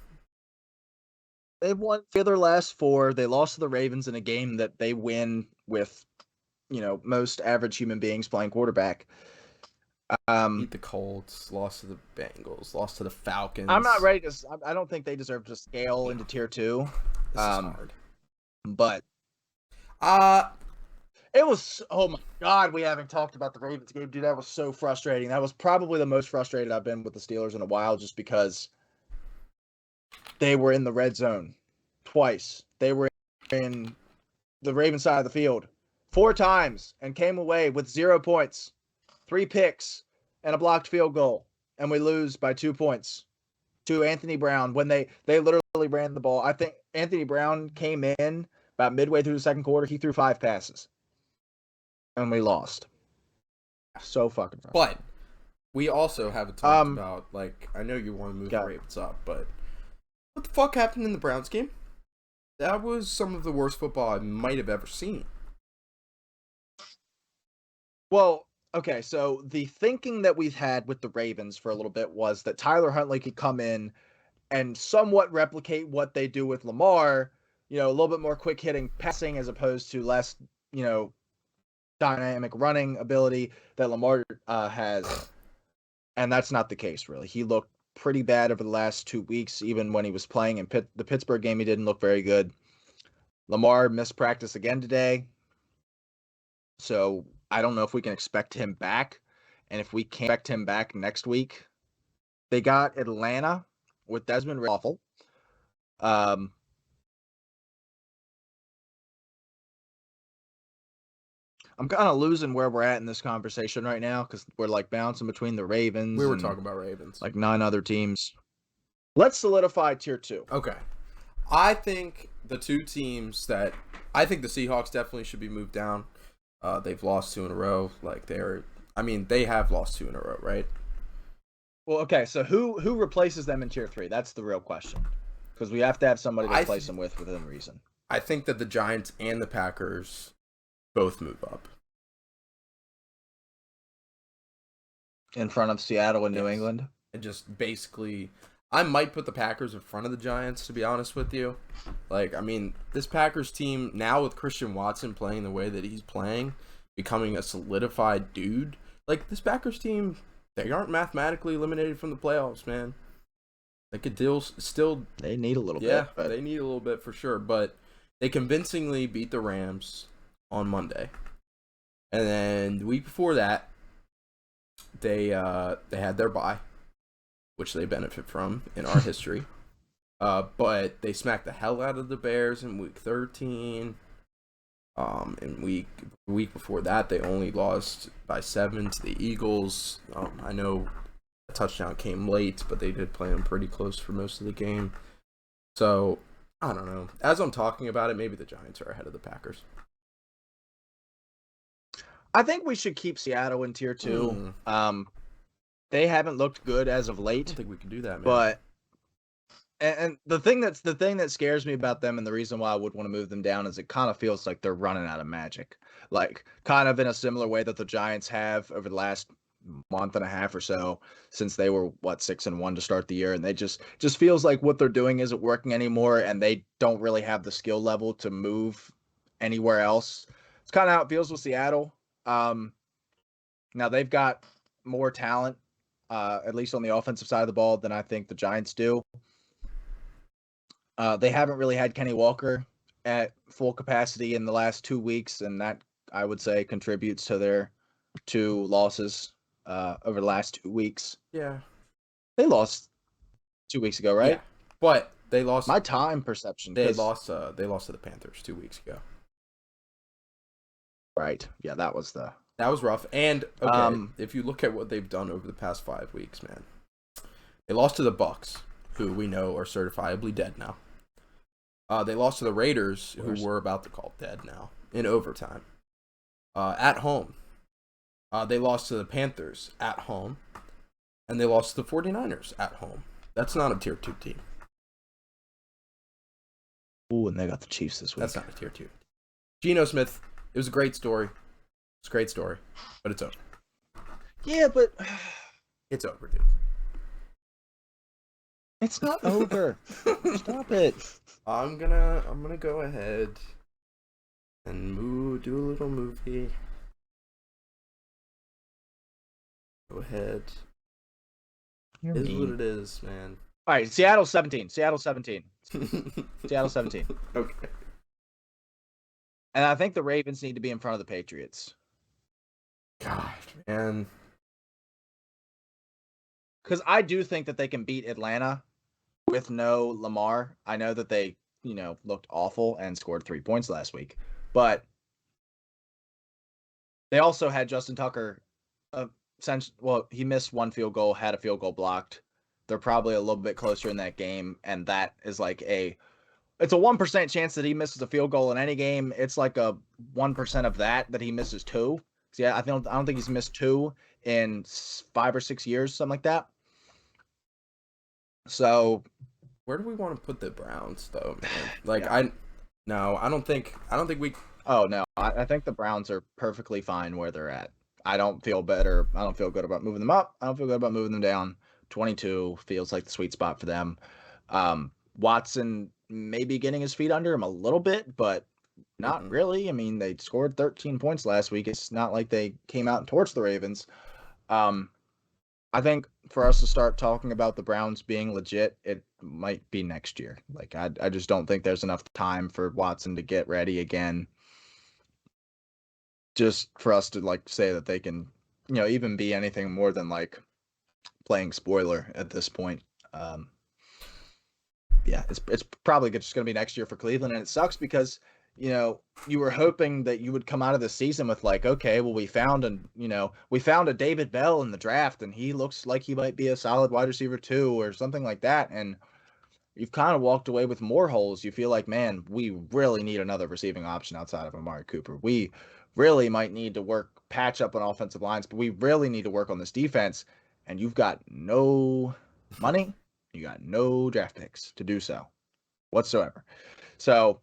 Speaker 2: They've won 3 of their last 4. They lost to the Ravens in a game that they win with, most average human beings playing quarterback.
Speaker 1: Beat the Colts, lost to the Bengals, lost to the Falcons.
Speaker 2: I'm not ready to. I don't think they deserve to scale into tier 2.
Speaker 1: This is hard.
Speaker 2: But it was, oh my God, we haven't talked about the Ravens game, dude. That was so frustrating. That was probably the most frustrated I've been with the Steelers in a while, just because they were in the red zone twice. They were in the Ravens side of the field 4 times and came away with 0 points, 3 picks, and a blocked field goal. And we lose by 2 points to Anthony Brown when they literally ran the ball. I think Anthony Brown came in about midway through the second quarter. He threw 5 passes. And we lost. So fucking frustrating.
Speaker 1: But we also haven't talked about, I know you want to move the Ravens up, but what the fuck happened in the Browns game? That was some of the worst football I might have ever seen.
Speaker 2: Well, okay, so the thinking that we've had with the Ravens for a little bit was that Tyler Huntley could come in and somewhat replicate what they do with Lamar, a little bit more quick-hitting passing as opposed to less, dynamic running ability that Lamar has. And that's not the case, really. He looked pretty bad over the last 2 weeks. Even when he was playing in the Pittsburgh game, he didn't look very good. Lamar missed practice again today. So I don't know if we can expect him back. And if we can't expect him back next week, they got Atlanta with Desmond Awful. I'm kind of losing where we're at in this conversation right now because we're like bouncing between the Ravens.
Speaker 1: We were talking about Ravens.
Speaker 2: Like 9 other teams. Let's solidify tier 2.
Speaker 1: Okay. I think the two teams that I think the Seahawks definitely should be moved down. They've lost 2 in a row. They have lost 2 in a row, right?
Speaker 2: Well, okay. So who replaces them in tier 3? That's the real question. Because we have to have somebody to replace them with within reason.
Speaker 1: I think that the Giants and the Packers both move up.
Speaker 2: In front of Seattle and New England?
Speaker 1: And just basically, I might put the Packers in front of the Giants, to be honest with you. This Packers team, now with Christian Watson playing the way that he's playing, becoming a solidified dude, this Packers team, they aren't mathematically eliminated from the playoffs, man. They could still...
Speaker 2: They need a little bit.
Speaker 1: Yeah, they need a little bit for sure, but they convincingly beat the Rams on Monday. And then the week before that, they had their bye, which they benefit from in our history. But they smacked the hell out of the Bears in week 13. In week before that, they only lost by 7 to the Eagles. I know a touchdown came late, but they did play them pretty close for most of the game. So, I don't know. As I'm talking about it, maybe the Giants are ahead of the Packers.
Speaker 2: I think we should keep Seattle in tier 2. They haven't looked good as of late.
Speaker 1: I don't think we can do that, man.
Speaker 2: But and the thing that scares me about them, and the reason why I would want to move them down, is it kind of feels like they're running out of magic. Kind of in a similar way that the Giants have over the last month and a half or so, since they were 6-1 to start the year, and they just feels like what they're doing isn't working anymore, and they don't really have the skill level to move anywhere else. It's kind of how it feels with Seattle. Now they've got more talent, at least on the offensive side of the ball, than I think the Giants do. They haven't really had Kenny Walker at full capacity in the last 2 weeks, and that, I would say, contributes to their 2 losses over the last 2 weeks.
Speaker 1: Yeah.
Speaker 2: They lost 2 weeks ago, right?
Speaker 1: Yeah. But they lost.
Speaker 2: My time perception.
Speaker 1: They lost to the Panthers 2 weeks ago.
Speaker 2: Right. Yeah, that was
Speaker 1: rough. And if you look at what they've done over the past 5 weeks, man, they lost to the Bucks, who we know are certifiably dead now. They lost to the Raiders, who we're about to call dead now, in overtime. At home. They lost to the Panthers at home. And they lost to the 49ers at home. That's not a tier 2 team.
Speaker 2: Ooh, and they got the Chiefs this week.
Speaker 1: That's not a tier 2. Geno Smith, it was a great story. It's a great story, but it's over.
Speaker 2: Yeah, but
Speaker 1: it's over, dude.
Speaker 2: It's not over. Stop it.
Speaker 1: I'm gonna go ahead and do a little movie. Go ahead. It is what it is, man.
Speaker 2: All right, Seattle 17. Seattle 17. Seattle 17.
Speaker 1: Okay.
Speaker 2: And I think the Ravens need to be in front of the Patriots.
Speaker 1: God, man.
Speaker 2: Because I do think that they can beat Atlanta with no Lamar. I know that they, looked awful and scored 3 points last week. But they also had Justin Tucker. He missed 1 field goal, had a field goal blocked. They're probably a little bit closer in that game, and that is it's a 1% chance that he misses a field goal in any game. It's like a 1% of that he misses 2. So yeah, I don't think he's missed 2 in 5 or 6 years, something like that. So,
Speaker 1: where do we want to put the Browns, though, man?
Speaker 2: I
Speaker 1: don't think we.
Speaker 2: Oh no, I think the Browns are perfectly fine where they're at. I don't feel better. I don't feel good about moving them up. I don't feel good about moving them down. 22 feels like the sweet spot for them. Watson maybe getting his feet under him a little bit, but not really. I mean, they scored 13 points last week. It's not like they came out and torched the Ravens. I I think for us to start talking about the Browns being legit, it might be next year. Like I just don't think there's enough time for Watson to get ready again. Just for us to like say that they can, even be anything more than like playing spoiler at this point. Um, yeah, it's probably just going to be next year for Cleveland, and it sucks because you were hoping that you would come out of the season with like, okay, well we found a David Bell in the draft, and he looks like he might be a solid wide receiver too, or something like that, and you've kind of walked away with more holes. You feel like, man, we really need another receiving option outside of Amari Cooper. We really might need to patch up on offensive lines, but we really need to work on this defense, and you've got no money. You got no draft picks to do so whatsoever. So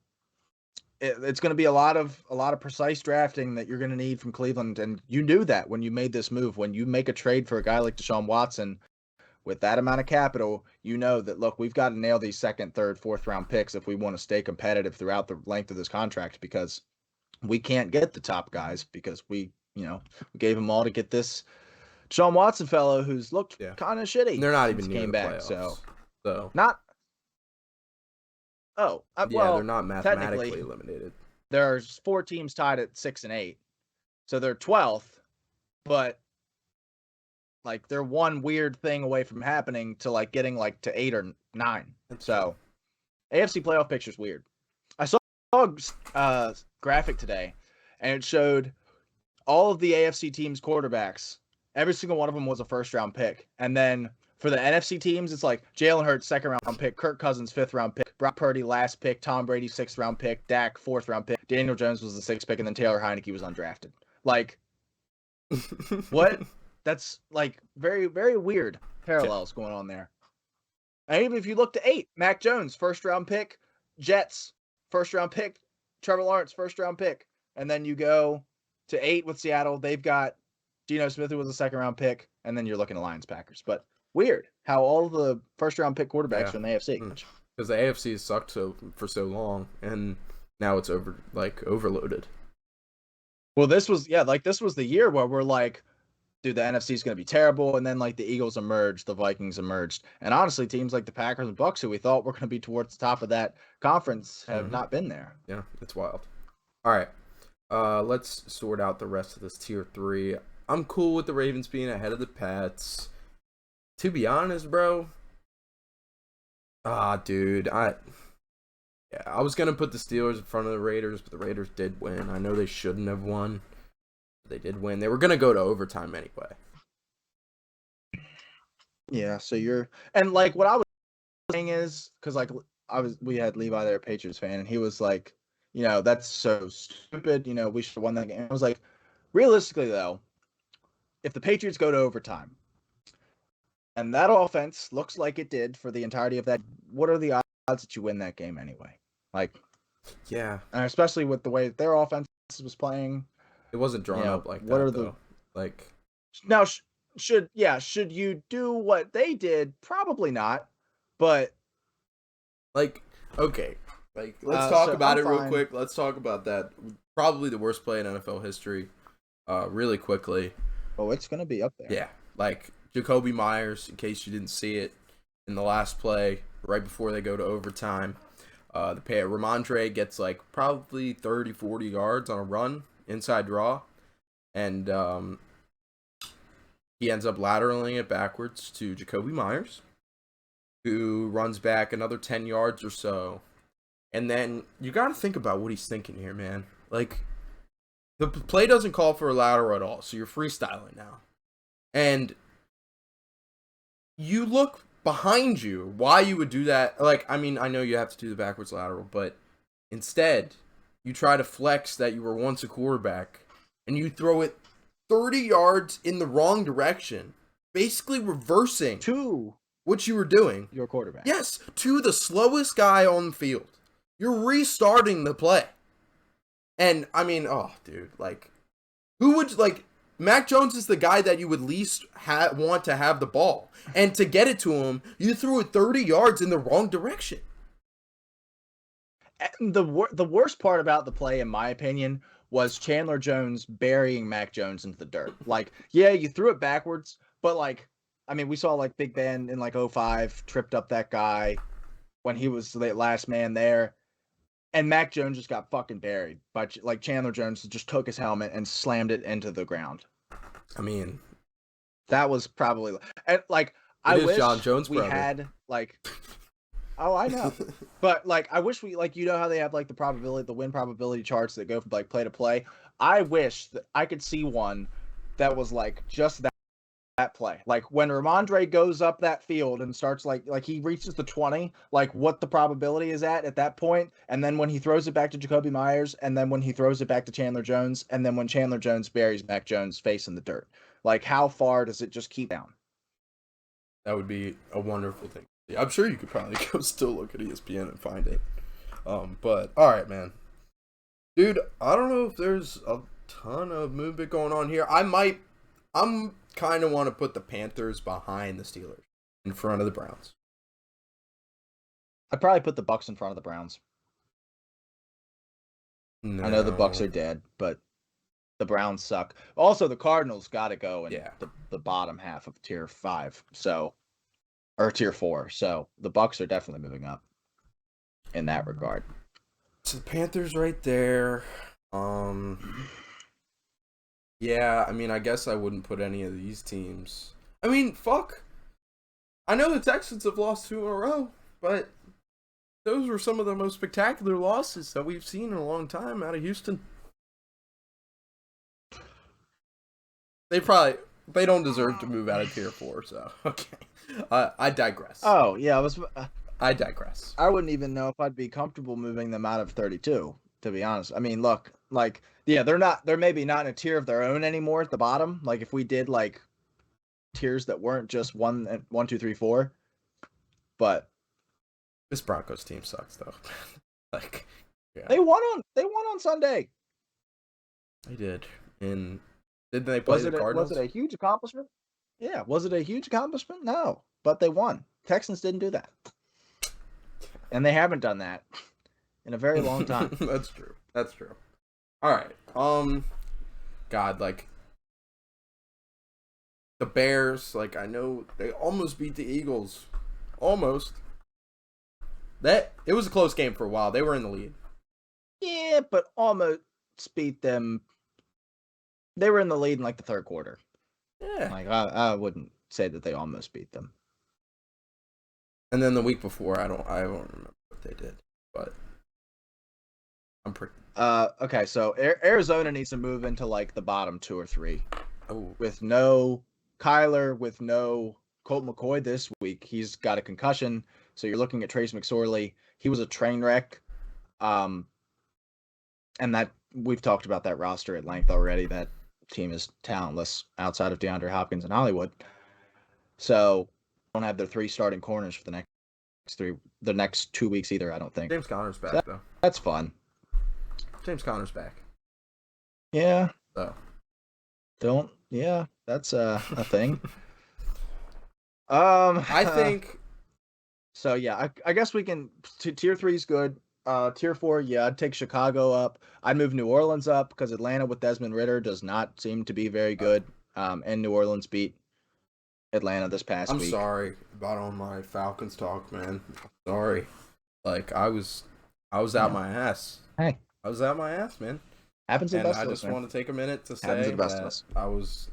Speaker 2: it's going to be a lot of precise drafting that you're going to need from Cleveland, and you knew that when you made this move. When you make a trade for a guy like Deshaun Watson with that amount of capital, you know that, look, we've got to nail these second, third, fourth round picks if we want to stay competitive throughout the length of this contract, because we can't get the top guys because we gave them all to get this Deshaun Watson fellow who's looked kind of shitty.
Speaker 1: They're not even
Speaker 2: came back,
Speaker 1: playoffs,
Speaker 2: so not. Oh, well,
Speaker 1: they're not mathematically eliminated.
Speaker 2: There's 4 teams tied at 6 and 8, so they're 12th, but like they're one weird thing away from happening to like getting like to 8 or 9. So AFC playoff picture's weird. I saw a graphic today, and it showed all of the AFC teams' quarterbacks. Every single one of them was a first-round pick. And then for the NFC teams, it's like Jalen Hurts, second-round pick, Kirk Cousins, fifth-round pick, Brock Purdy, last pick, Tom Brady, sixth-round pick, Dak, fourth-round pick, Daniel Jones was the sixth pick, and then Taylor Heineke was undrafted. Like, what? That's, like, very, very weird parallels going on there. And even if you look to 8, Mac Jones, first-round pick, Jets, first-round pick, Trevor Lawrence, first-round pick. And then you go to 8 with Seattle. They've got Geno Smith, who was a second-round pick, and then you're looking at Lions, Packers. But weird how all the first-round pick quarterbacks are in the AFC.
Speaker 1: Because the AFC has sucked for so long, and now it's overloaded. Well,
Speaker 2: this was the year where we're like, dude, the NFC is going to be terrible, and then like the Eagles emerged, the Vikings emerged, and honestly, teams like the Packers and Bucks, who we thought were going to be towards the top of that conference, have not been there.
Speaker 1: Yeah, it's wild. All right, let's sort out the rest of this tier 3. I'm cool with the Ravens being ahead of the Pats. To be honest, bro. Dude, I was gonna put the Steelers in front of the Raiders, but the Raiders did win. I know they shouldn't have won. They did win. They were gonna go to overtime anyway.
Speaker 2: Yeah, so and like what I was saying is, because like we had Levi there, Patriots fan, and he was like, that's so stupid. We should have won that game. I was like, realistically though, if the Patriots go to overtime, and that offense looks like it did for the entirety of that, what are the odds that you win that game anyway? Like,
Speaker 1: yeah,
Speaker 2: and especially with the way their offense was playing,
Speaker 1: it wasn't drawn up like
Speaker 2: what
Speaker 1: that.
Speaker 2: Are
Speaker 1: though. Like
Speaker 2: now? Should you do what they did? Probably not, but
Speaker 1: like, okay, like let's talk about it real quick. Let's talk about that. Probably the worst play in NFL history. Really quickly.
Speaker 2: Oh, it's gonna be up there.
Speaker 1: Yeah, like Jacoby Myers, in case you didn't see it, in the last play, right before they go to overtime, Ramondre gets like probably 30, 40 yards on a run, inside draw, and he ends up lateraling it backwards to Jacoby Myers, who runs back another 10 yards or so. And then you got to think about what he's thinking here, man. Like, the play doesn't call for a lateral at all, so you're freestyling now. And you look behind you, why you would do that. Like, I mean, I know you have to do the backwards lateral, but instead, you try to flex that you were once a quarterback, and you throw it 30 yards in the wrong direction, basically reversing
Speaker 2: to
Speaker 1: what you were doing.
Speaker 2: Your quarterback.
Speaker 1: Yes, to the slowest guy on the field. You're restarting the play. And, I mean, oh, dude, like, who would, like, Mac Jones is the guy that you would least want to have the ball. And to get it to him, you threw it 30 yards in the wrong direction.
Speaker 2: And the worst part about the play, in my opinion, was Chandler Jones burying Mac Jones into the dirt. Like, yeah, you threw it backwards, but, like, I mean, we saw like Big Ben in like 05 tripped up that guy when he was the last man there. And Mac Jones just got fucking buried. But like Chandler Jones just took his helmet and slammed it into the ground.
Speaker 1: I mean,
Speaker 2: that was probably like
Speaker 1: I
Speaker 2: wish
Speaker 1: John Jones'
Speaker 2: we
Speaker 1: brother.
Speaker 2: had like. Oh, I know. But like I wish we like how they have like the win probability charts that go from like play to play. I wish that I could see one that was like just that play. Like when Ramondre goes up that field and starts like he reaches the 20, like what the probability is at that point, and then when he throws it back to Jacoby Myers, and then when he throws it back to Chandler Jones, and then when Chandler Jones buries Mac Jones' face in the dirt. Like how far does it just keep down?
Speaker 1: That would be a wonderful thing. I'm sure you could probably go still look at ESPN and find it. But all right, man. Dude, I don't know if there's a ton of movement going on here. I'm kind of want to put the Panthers behind the Steelers, in front of the Browns.
Speaker 2: I'd probably put the Bucs in front of the Browns.
Speaker 1: No.
Speaker 2: I know the Bucs are dead, but the Browns suck. Also, the Cardinals got to go in the bottom half of tier 5, or tier 4. So the Bucs are definitely moving up in that regard.
Speaker 1: So the Panthers right there. Yeah, I mean, I guess I wouldn't put any of these teams. I mean, fuck. I know the Texans have lost 2 in a row, but those were some of the most spectacular losses that we've seen in a long time out of Houston. They don't deserve to move out of tier 4, so okay. I digress.
Speaker 2: Oh, yeah,
Speaker 1: I digress.
Speaker 2: I wouldn't even know if I'd be comfortable moving them out of 32, to be honest. I mean, look, like, yeah, they're maybe not in a tier of their own anymore at the bottom. Like, if we did, like, tiers that weren't just 1, 2, 3, 4. But
Speaker 1: this Broncos team sucks, though. Like, yeah.
Speaker 2: They won on Sunday.
Speaker 1: They did. And did they play the Cardinals?
Speaker 2: Was it a huge accomplishment? Yeah. Was it a huge accomplishment? No. But they won. Texans didn't do that. And they haven't done that in a very long time.
Speaker 1: That's true. All right. God, like the Bears, like I know they almost beat the Eagles. Almost. It was a close game for a while. They were in the lead.
Speaker 2: Yeah, but almost beat them. They were in the lead in like the third quarter.
Speaker 1: Yeah.
Speaker 2: Like I wouldn't say that they almost beat them.
Speaker 1: And then the week before, I don't remember what they did, but I'm pretty.
Speaker 2: Okay, so Arizona needs to move into like the bottom 2 or 3.
Speaker 1: Oh.
Speaker 2: With no Kyler, with no Colt McCoy this week, he's got a concussion. So you're looking at Trace McSorley. He was a train wreck. And that we've talked about that roster at length already. That team is talentless outside of DeAndre Hopkins and Hollywood. So don't have their 3 starting corners for the next 2 weeks either, I don't think.
Speaker 1: James Conner's back though.
Speaker 2: That's fun.
Speaker 1: James Conner's back.
Speaker 2: Yeah.
Speaker 1: So.
Speaker 2: That's a thing.
Speaker 1: I think
Speaker 2: so. Yeah, I guess we can. Tier 3 is good. Tier 4, yeah, I'd take Chicago up. I'd move New Orleans up because Atlanta with Desmond Ridder does not seem to be very good. And New Orleans beat Atlanta this past week.
Speaker 1: I'm sorry about all my Falcons talk, man. I'm sorry. Like I was out my ass.
Speaker 2: Hey,
Speaker 1: I was out my ass, man.
Speaker 2: Happens to the best
Speaker 1: of us.
Speaker 2: I
Speaker 1: just want to take a minute to say
Speaker 2: that
Speaker 1: I was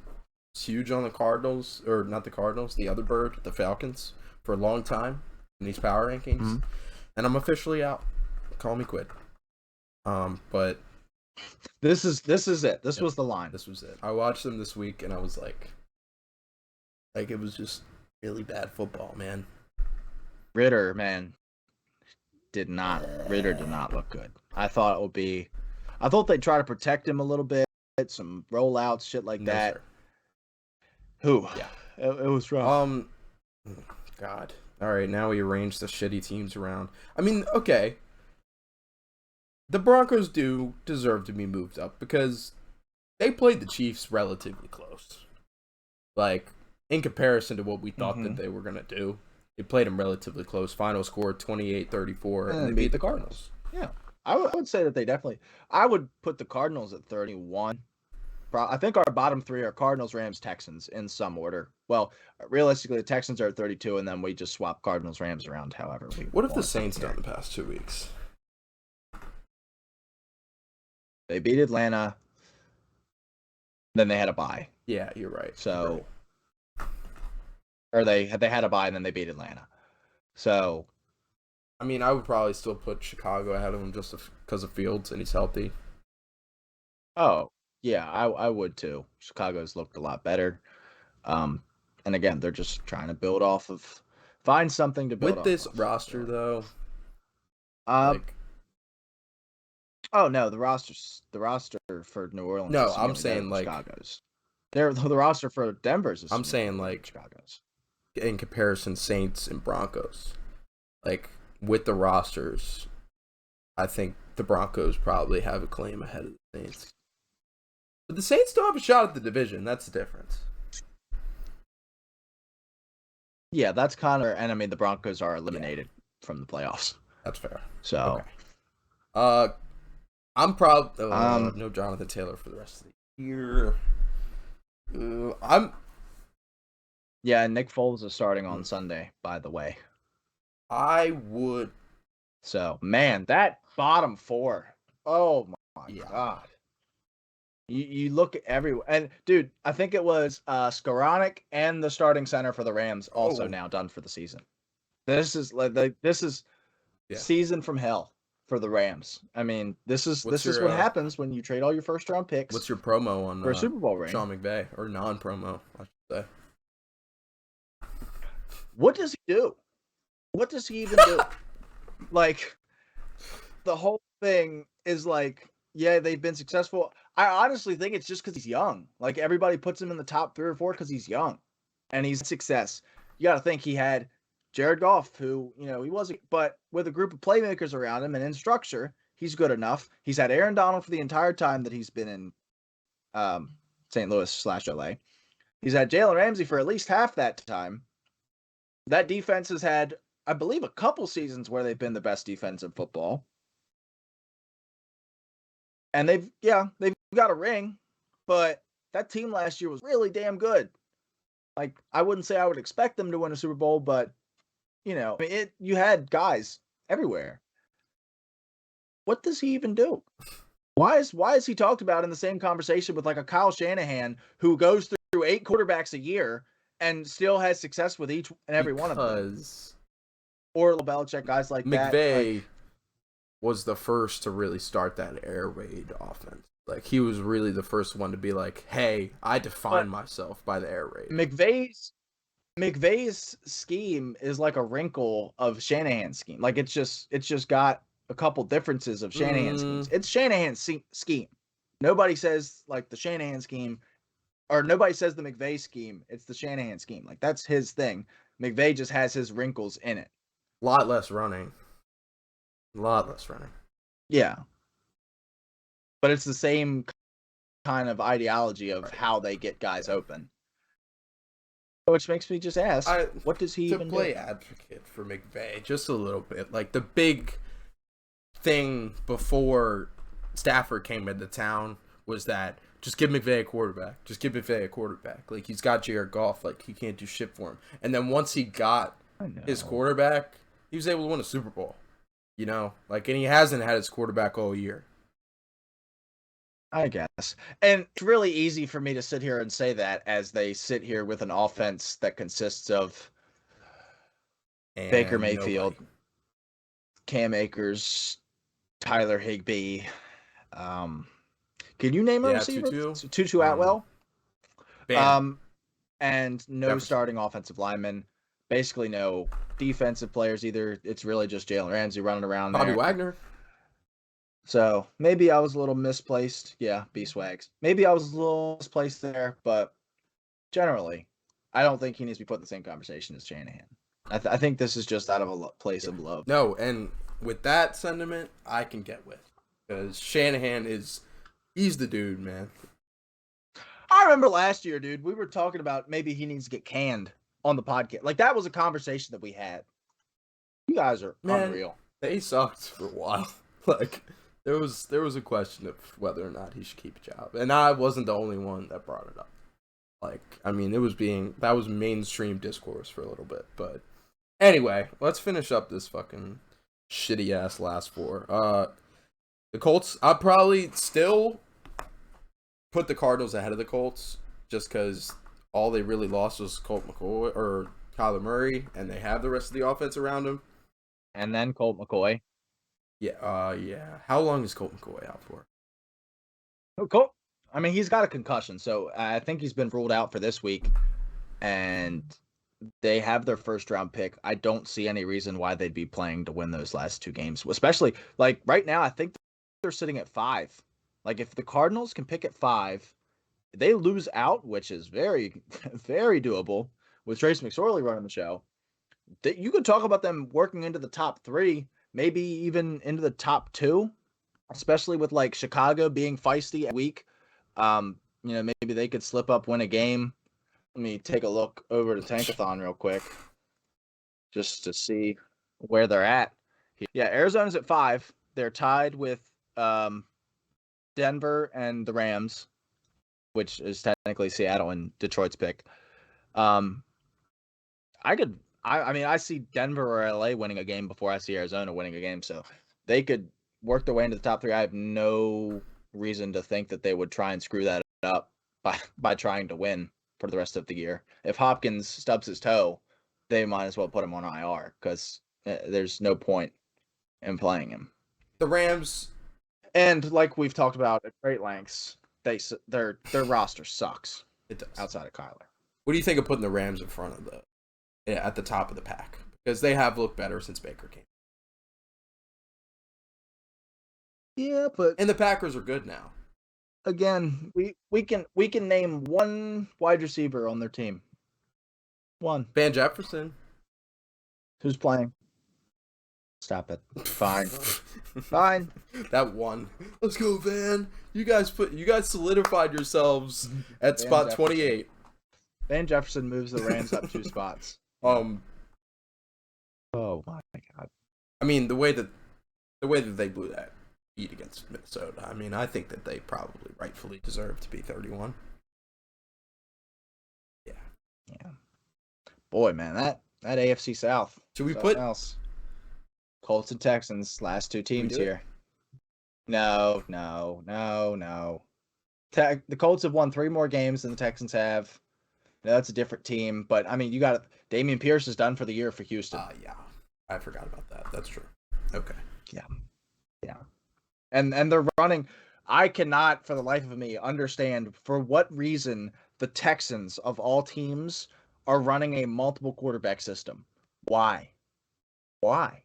Speaker 1: huge on the Cardinals, or not the Cardinals, the other bird, the Falcons, for a long time in these power rankings, and I'm officially out. Call me quit. But
Speaker 2: this is it. This was the line.
Speaker 1: This was it. I watched them this week, and I was like it was just really bad football, man.
Speaker 2: Ridder did not look good. I thought they'd try to protect him a little bit, some rollouts, shit like that.
Speaker 1: Sir.
Speaker 2: Who?
Speaker 1: Yeah.
Speaker 2: It was rough.
Speaker 1: God. All right, now we arrange the shitty teams around. I mean, okay. The Broncos do deserve to be moved up because they played the Chiefs relatively close. Like, in comparison to what we thought that they were going to do, they played them relatively close. Final score 28-34, and they beat the Cardinals.
Speaker 2: Yeah. I would say that they definitely. I would put the Cardinals at 31. I think our bottom three are Cardinals, Rams, Texans in some order. Well, realistically, the Texans are at 32, and then we just swap Cardinals, Rams around however we
Speaker 1: What have the
Speaker 2: want
Speaker 1: Saints
Speaker 2: here.
Speaker 1: done the past 2 weeks?
Speaker 2: They beat Atlanta, then they had a bye.
Speaker 1: Yeah, you're right.
Speaker 2: So, or they had a bye and then they beat Atlanta. So,
Speaker 1: I mean, I would probably still put Chicago ahead of them just because of Fields and he's healthy.
Speaker 2: oh yeah, I would too. Chicago's looked a lot better. And again, they're just trying to build off of, find something to build
Speaker 1: With
Speaker 2: off
Speaker 1: this
Speaker 2: of.
Speaker 1: roster, though,
Speaker 2: oh no, the roster for New Orleans.
Speaker 1: No,
Speaker 2: is
Speaker 1: I'm saying like
Speaker 2: Chicago's. The roster for Denver's. Is
Speaker 1: I'm saying like
Speaker 2: Chicago's.
Speaker 1: In comparison, Saints and Broncos, like with the rosters, I think the Broncos probably have a claim ahead of the Saints. But the Saints still have a shot at the division. That's the difference.
Speaker 2: Yeah, that's kind of, and I mean the Broncos are eliminated from the playoffs.
Speaker 1: That's fair.
Speaker 2: So,
Speaker 1: okay. I'm proud. No Jonathan Taylor for the rest of the year.
Speaker 2: Yeah, Nick Foles is starting on Sunday, by the way.
Speaker 1: I would.
Speaker 2: So, man, that bottom four. Oh my God. You look at everywhere, and dude, I think it was Skoranek and the starting center for the Rams also now done for the season. This is season from hell for the Rams. I mean, this is what happens when you trade all your first round picks.
Speaker 1: What's your promo on
Speaker 2: for a Super Bowl ring?
Speaker 1: Sean McVay, or non-promo, I should say.
Speaker 2: What does he do? What does he even do? Like, the whole thing is like, yeah, they've been successful. I honestly think it's just because he's young. Like, everybody puts him in the top 3 or 4 because he's young, and he's a success. You got to think he had Jared Goff, who, he wasn't, but with a group of playmakers around him and in structure, he's good enough. He's had Aaron Donald for the entire time that he's been in St. Louis/LA. He's had Jalen Ramsey for at least half that time. That defense has had, I believe, a couple seasons where they've been the best defense in football. And they've got a ring, but that team last year was really damn good. Like, I wouldn't say I would expect them to win a Super Bowl, but you had guys everywhere. What does he even do? Why is he talked about in the same conversation with like a Kyle Shanahan who goes through 8 quarterbacks a year and still has success with each and every one of them? Or Belichick, guys like that.
Speaker 1: McVay was the first to really start that air raid offense. Like, he was really the first one to be like, hey, I define myself by the air raid.
Speaker 2: McVay's scheme is like a wrinkle of Shanahan's scheme. Like, it's just got a couple differences of Shanahan's schemes. It's Shanahan's scheme. Nobody says like the Shanahan scheme, or nobody says the McVay scheme. It's the Shanahan scheme. Like, that's his thing. McVay just has his wrinkles in it.
Speaker 1: A lot less running.
Speaker 2: Yeah. But it's the same kind of ideology of how they get guys open. Which makes me just ask, what does he even do?
Speaker 1: To play advocate for McVay just a little bit. Like, the big thing before Stafford came into town was that just give McVay a quarterback. Just give McVay a quarterback. Like, he's got Jared Goff. Like, he can't do shit for him. And then once he got his quarterback, he was able to win a Super Bowl. Like, and he hasn't had his quarterback all year.
Speaker 2: I guess. And it's really easy for me to sit here and say that as they sit here with an offense that consists of Baker Mayfield, Cam Akers, Tyler Higbee. Can you name a receiver? Tutu Atwell. And no starting offensive linemen. Basically no defensive players either. It's really just Jalen Ramsey running around
Speaker 1: Bobby
Speaker 2: there.
Speaker 1: Wagner.
Speaker 2: So maybe I was a little misplaced. Yeah, B-Swags. Maybe I was a little misplaced there, but generally, I don't think he needs to be put in the same conversation as Shanahan. I think this is just out of a place of love.
Speaker 1: No, and with that sentiment, I can get with. Because Shanahan he's the dude, man.
Speaker 2: I remember last year, dude, we were talking about maybe he needs to get canned on the podcast. Like, that was a conversation that we had. You guys are unreal.
Speaker 1: They sucked for a while. Like, There was a question of whether or not he should keep a job, and I wasn't the only one that brought it up. Like, I mean, that was mainstream discourse for a little bit, but anyway, let's finish up this fucking shitty ass last four. The Colts. I'd probably still put the Cardinals ahead of the Colts, just because all they really lost was Colt McCoy or Kyler Murray, and they have the rest of the offense around him.
Speaker 2: And then Colt McCoy.
Speaker 1: Yeah. How long is Colt McCoy out for?
Speaker 2: Oh, Colt. I mean, he's got a concussion, so I think he's been ruled out for this week. And they have their first round pick. I don't see any reason why they'd be playing to win those last two games, especially like right now. I think they're sitting at 5. Like if the Cardinals can pick at 5, they lose out, which is very, very doable with Trace McSorley running the show. You could talk about them working into the top 3, maybe even into the top 2, especially with like Chicago being feisty every week. Maybe they could slip up, win a game. Let me take a look over to Tankathon real quick just to see where they're at. Yeah, Arizona's at 5. They're tied with Denver and the Rams, which is technically Seattle and Detroit's pick. I see Denver or LA winning a game before I see Arizona winning a game, so they could work their way into the top 3. I have no reason to think that they would try and screw that up by trying to win for the rest of the year. If Hopkins stubs his toe, they might as well put him on IR because there's no point in playing him.
Speaker 1: The Rams,
Speaker 2: and like we've talked about at great lengths, their roster sucks.
Speaker 1: It does.
Speaker 2: Outside of Kyler.
Speaker 1: What do you think of putting the Rams in front of at the top of the pack? Because they have looked better since Baker came.
Speaker 2: Yeah,
Speaker 1: and the Packers are good now.
Speaker 2: Again, we can name one wide receiver on their team. One.
Speaker 1: Van Jefferson.
Speaker 2: Who's playing? Stop it. Fine. Fine.
Speaker 1: That one. Let's go, Van. You guys solidified yourselves at Van spot Jefferson. 28.
Speaker 2: Van Jefferson moves the Rams up 2 spots. Oh my god.
Speaker 1: I mean, the way that they blew that beat against Minnesota, I mean, I think that they probably rightfully deserve to be 31. Yeah.
Speaker 2: Boy, man, that AFC South.
Speaker 1: Should we put
Speaker 2: else? Colts and Texans, last 2 teams here. No. The Colts have won 3 more games than the Texans have. No, that's a different team, but I mean, you got Damian Pierce is done for the year for Houston.
Speaker 1: Yeah, I forgot about that. That's true. Okay.
Speaker 2: Yeah. And they're running. I cannot, for the life of me, understand for what reason the Texans of all teams are running a multiple quarterback system. Why? Why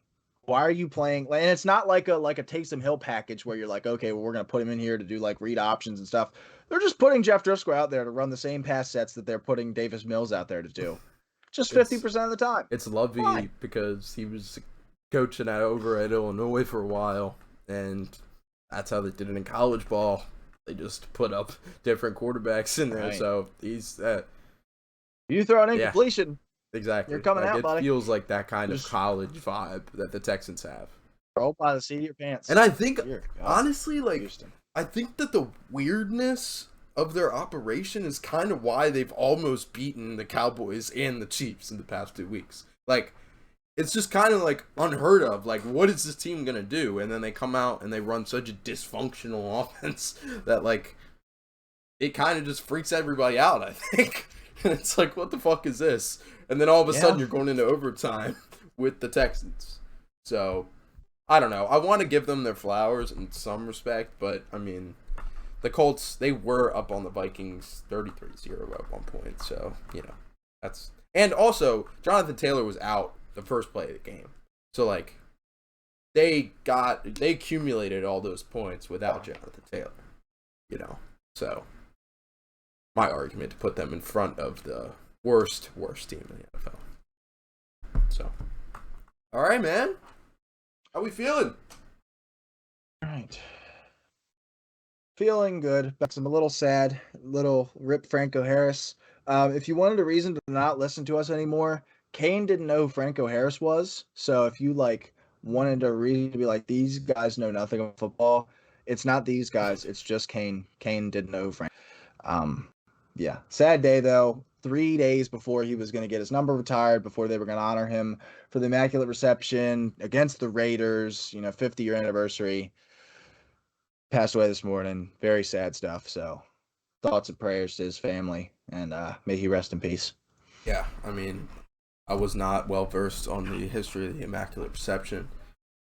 Speaker 2: are you playing? And it's not like a Taysom Hill package where you're like, okay, well, we're gonna put him in here to do like read options and stuff. They're just putting Jeff Driscoll out there to run the same pass sets that they're putting Davis Mills out there to do. Just 50% of the time.
Speaker 1: It's Lovey because he was coaching over at Illinois for a while, and that's how they did it in college ball. They just put up different quarterbacks in there. Right. So he's
Speaker 2: you throw an incompletion.
Speaker 1: Exactly.
Speaker 2: You're coming out, buddy.
Speaker 1: It feels like that kind of college vibe that the Texans have.
Speaker 2: Roll by the seat of your pants.
Speaker 1: And I think, honestly, like, Houston. I think that the weirdness of their operation is kind of why they've almost beaten the Cowboys and the Chiefs in the past 2 weeks. Like, it's just kind of, like, unheard of. Like, what is this team going to do? And then they come out and they run such a dysfunctional offense that, like, it kind of just freaks everybody out, I think. And it's like, what the fuck is this? And then all of a sudden you're going into overtime with the Texans. So, I don't know. I want to give them their flowers in some respect, but, I mean, the Colts, they were up on the Vikings 33-0 at one point. So, you know, that's... And also, Jonathan Taylor was out the first play of the game. So, like, they accumulated all those points without Jonathan Taylor. You know, so... My argument to put them in front of the worst team in the NFL. So, all right, man. How we feeling?
Speaker 2: All right. Feeling good, but I'm a little sad. Little rip Franco Harris. If you wanted a reason to not listen to us anymore, Kane didn't know who Franco Harris was. So if you like wanted a reason to be like, these guys know nothing about football. It's not these guys. It's just Kane. Kane didn't know Frank. Yeah. Sad day, though. 3 days before he was going to get his number retired, before they were going to honor him for the Immaculate Reception against the Raiders, 50-year anniversary. Passed away this morning. Very sad stuff. So thoughts and prayers to his family, and may he rest in peace.
Speaker 1: Yeah, I mean, I was not well versed on the history of the Immaculate Reception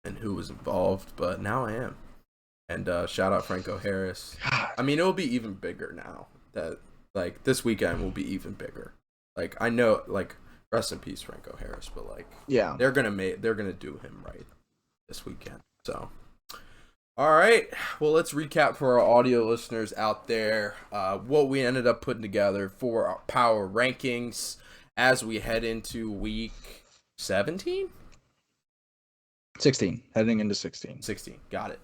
Speaker 1: and who was involved, but now I am. And shout out Franco Harris. I mean, it will be even bigger now. That like this weekend will be even bigger. Like I know, like rest in peace Franco Harris, but like
Speaker 2: yeah,
Speaker 1: they're gonna do him right this weekend. So. All right, well, let's recap for our audio listeners out there what we ended up putting together for our power rankings as we head into week 17?
Speaker 2: 16, heading into 16.
Speaker 1: 16, got it.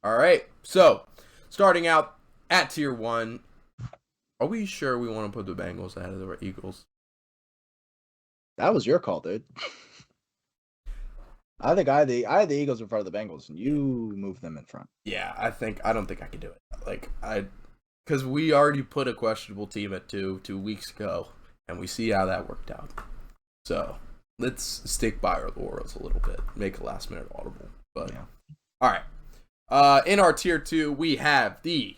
Speaker 1: All right, so starting out at tier 1, are we sure we want to put the Bengals ahead of the Eagles?
Speaker 2: That was your call, dude. I think I had the Eagles in front of the Bengals, and you moved them in front.
Speaker 1: Yeah, I don't think I can do it. Because we already put a questionable team at 2 weeks ago, and we see how that worked out. So let's stick by our laurels a little bit, make a last minute audible. But yeah. All right, in our tier 2, we have the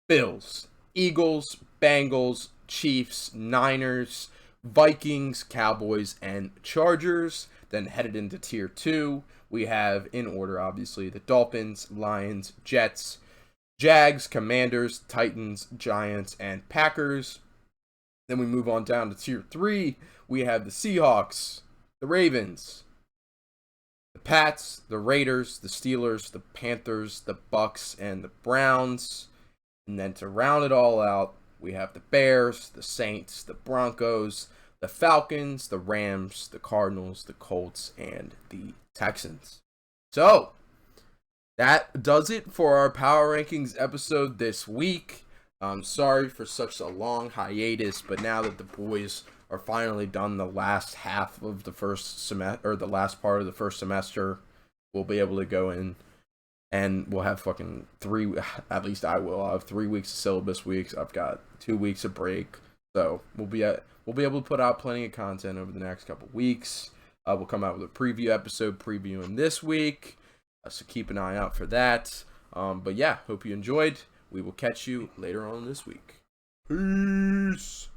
Speaker 1: Bills, Eagles, Bengals, Chiefs, Niners, Vikings, Cowboys, and Chargers. Then headed into tier 2, we have, in order obviously, the Dolphins, Lions, Jets, Jags, Commanders, Titans, Giants, and Packers. Then we move on down to tier 3, we have the Seahawks, the Ravens, the Pats, the Raiders, the Steelers, the Panthers, the Bucks, and the Browns. And then to round it all out, we have the Bears, the Saints, the Broncos, the Falcons, the Rams, the Cardinals, the Colts, and the Texans. So, that does it for our Power Rankings episode this week. I'm sorry for such a long hiatus, but now that the boys are finally done the last half of the first semester, or the last part of the first semester, we'll be able to go in and we'll have fucking 3, at least I will. I'll have 3 weeks of syllabus weeks. I've got 2 weeks of break. So we'll be able to put out plenty of content over the next couple weeks. We'll come out with a preview episode previewing this week. So keep an eye out for that. But yeah, hope you enjoyed. We will catch you later on this week. Peace.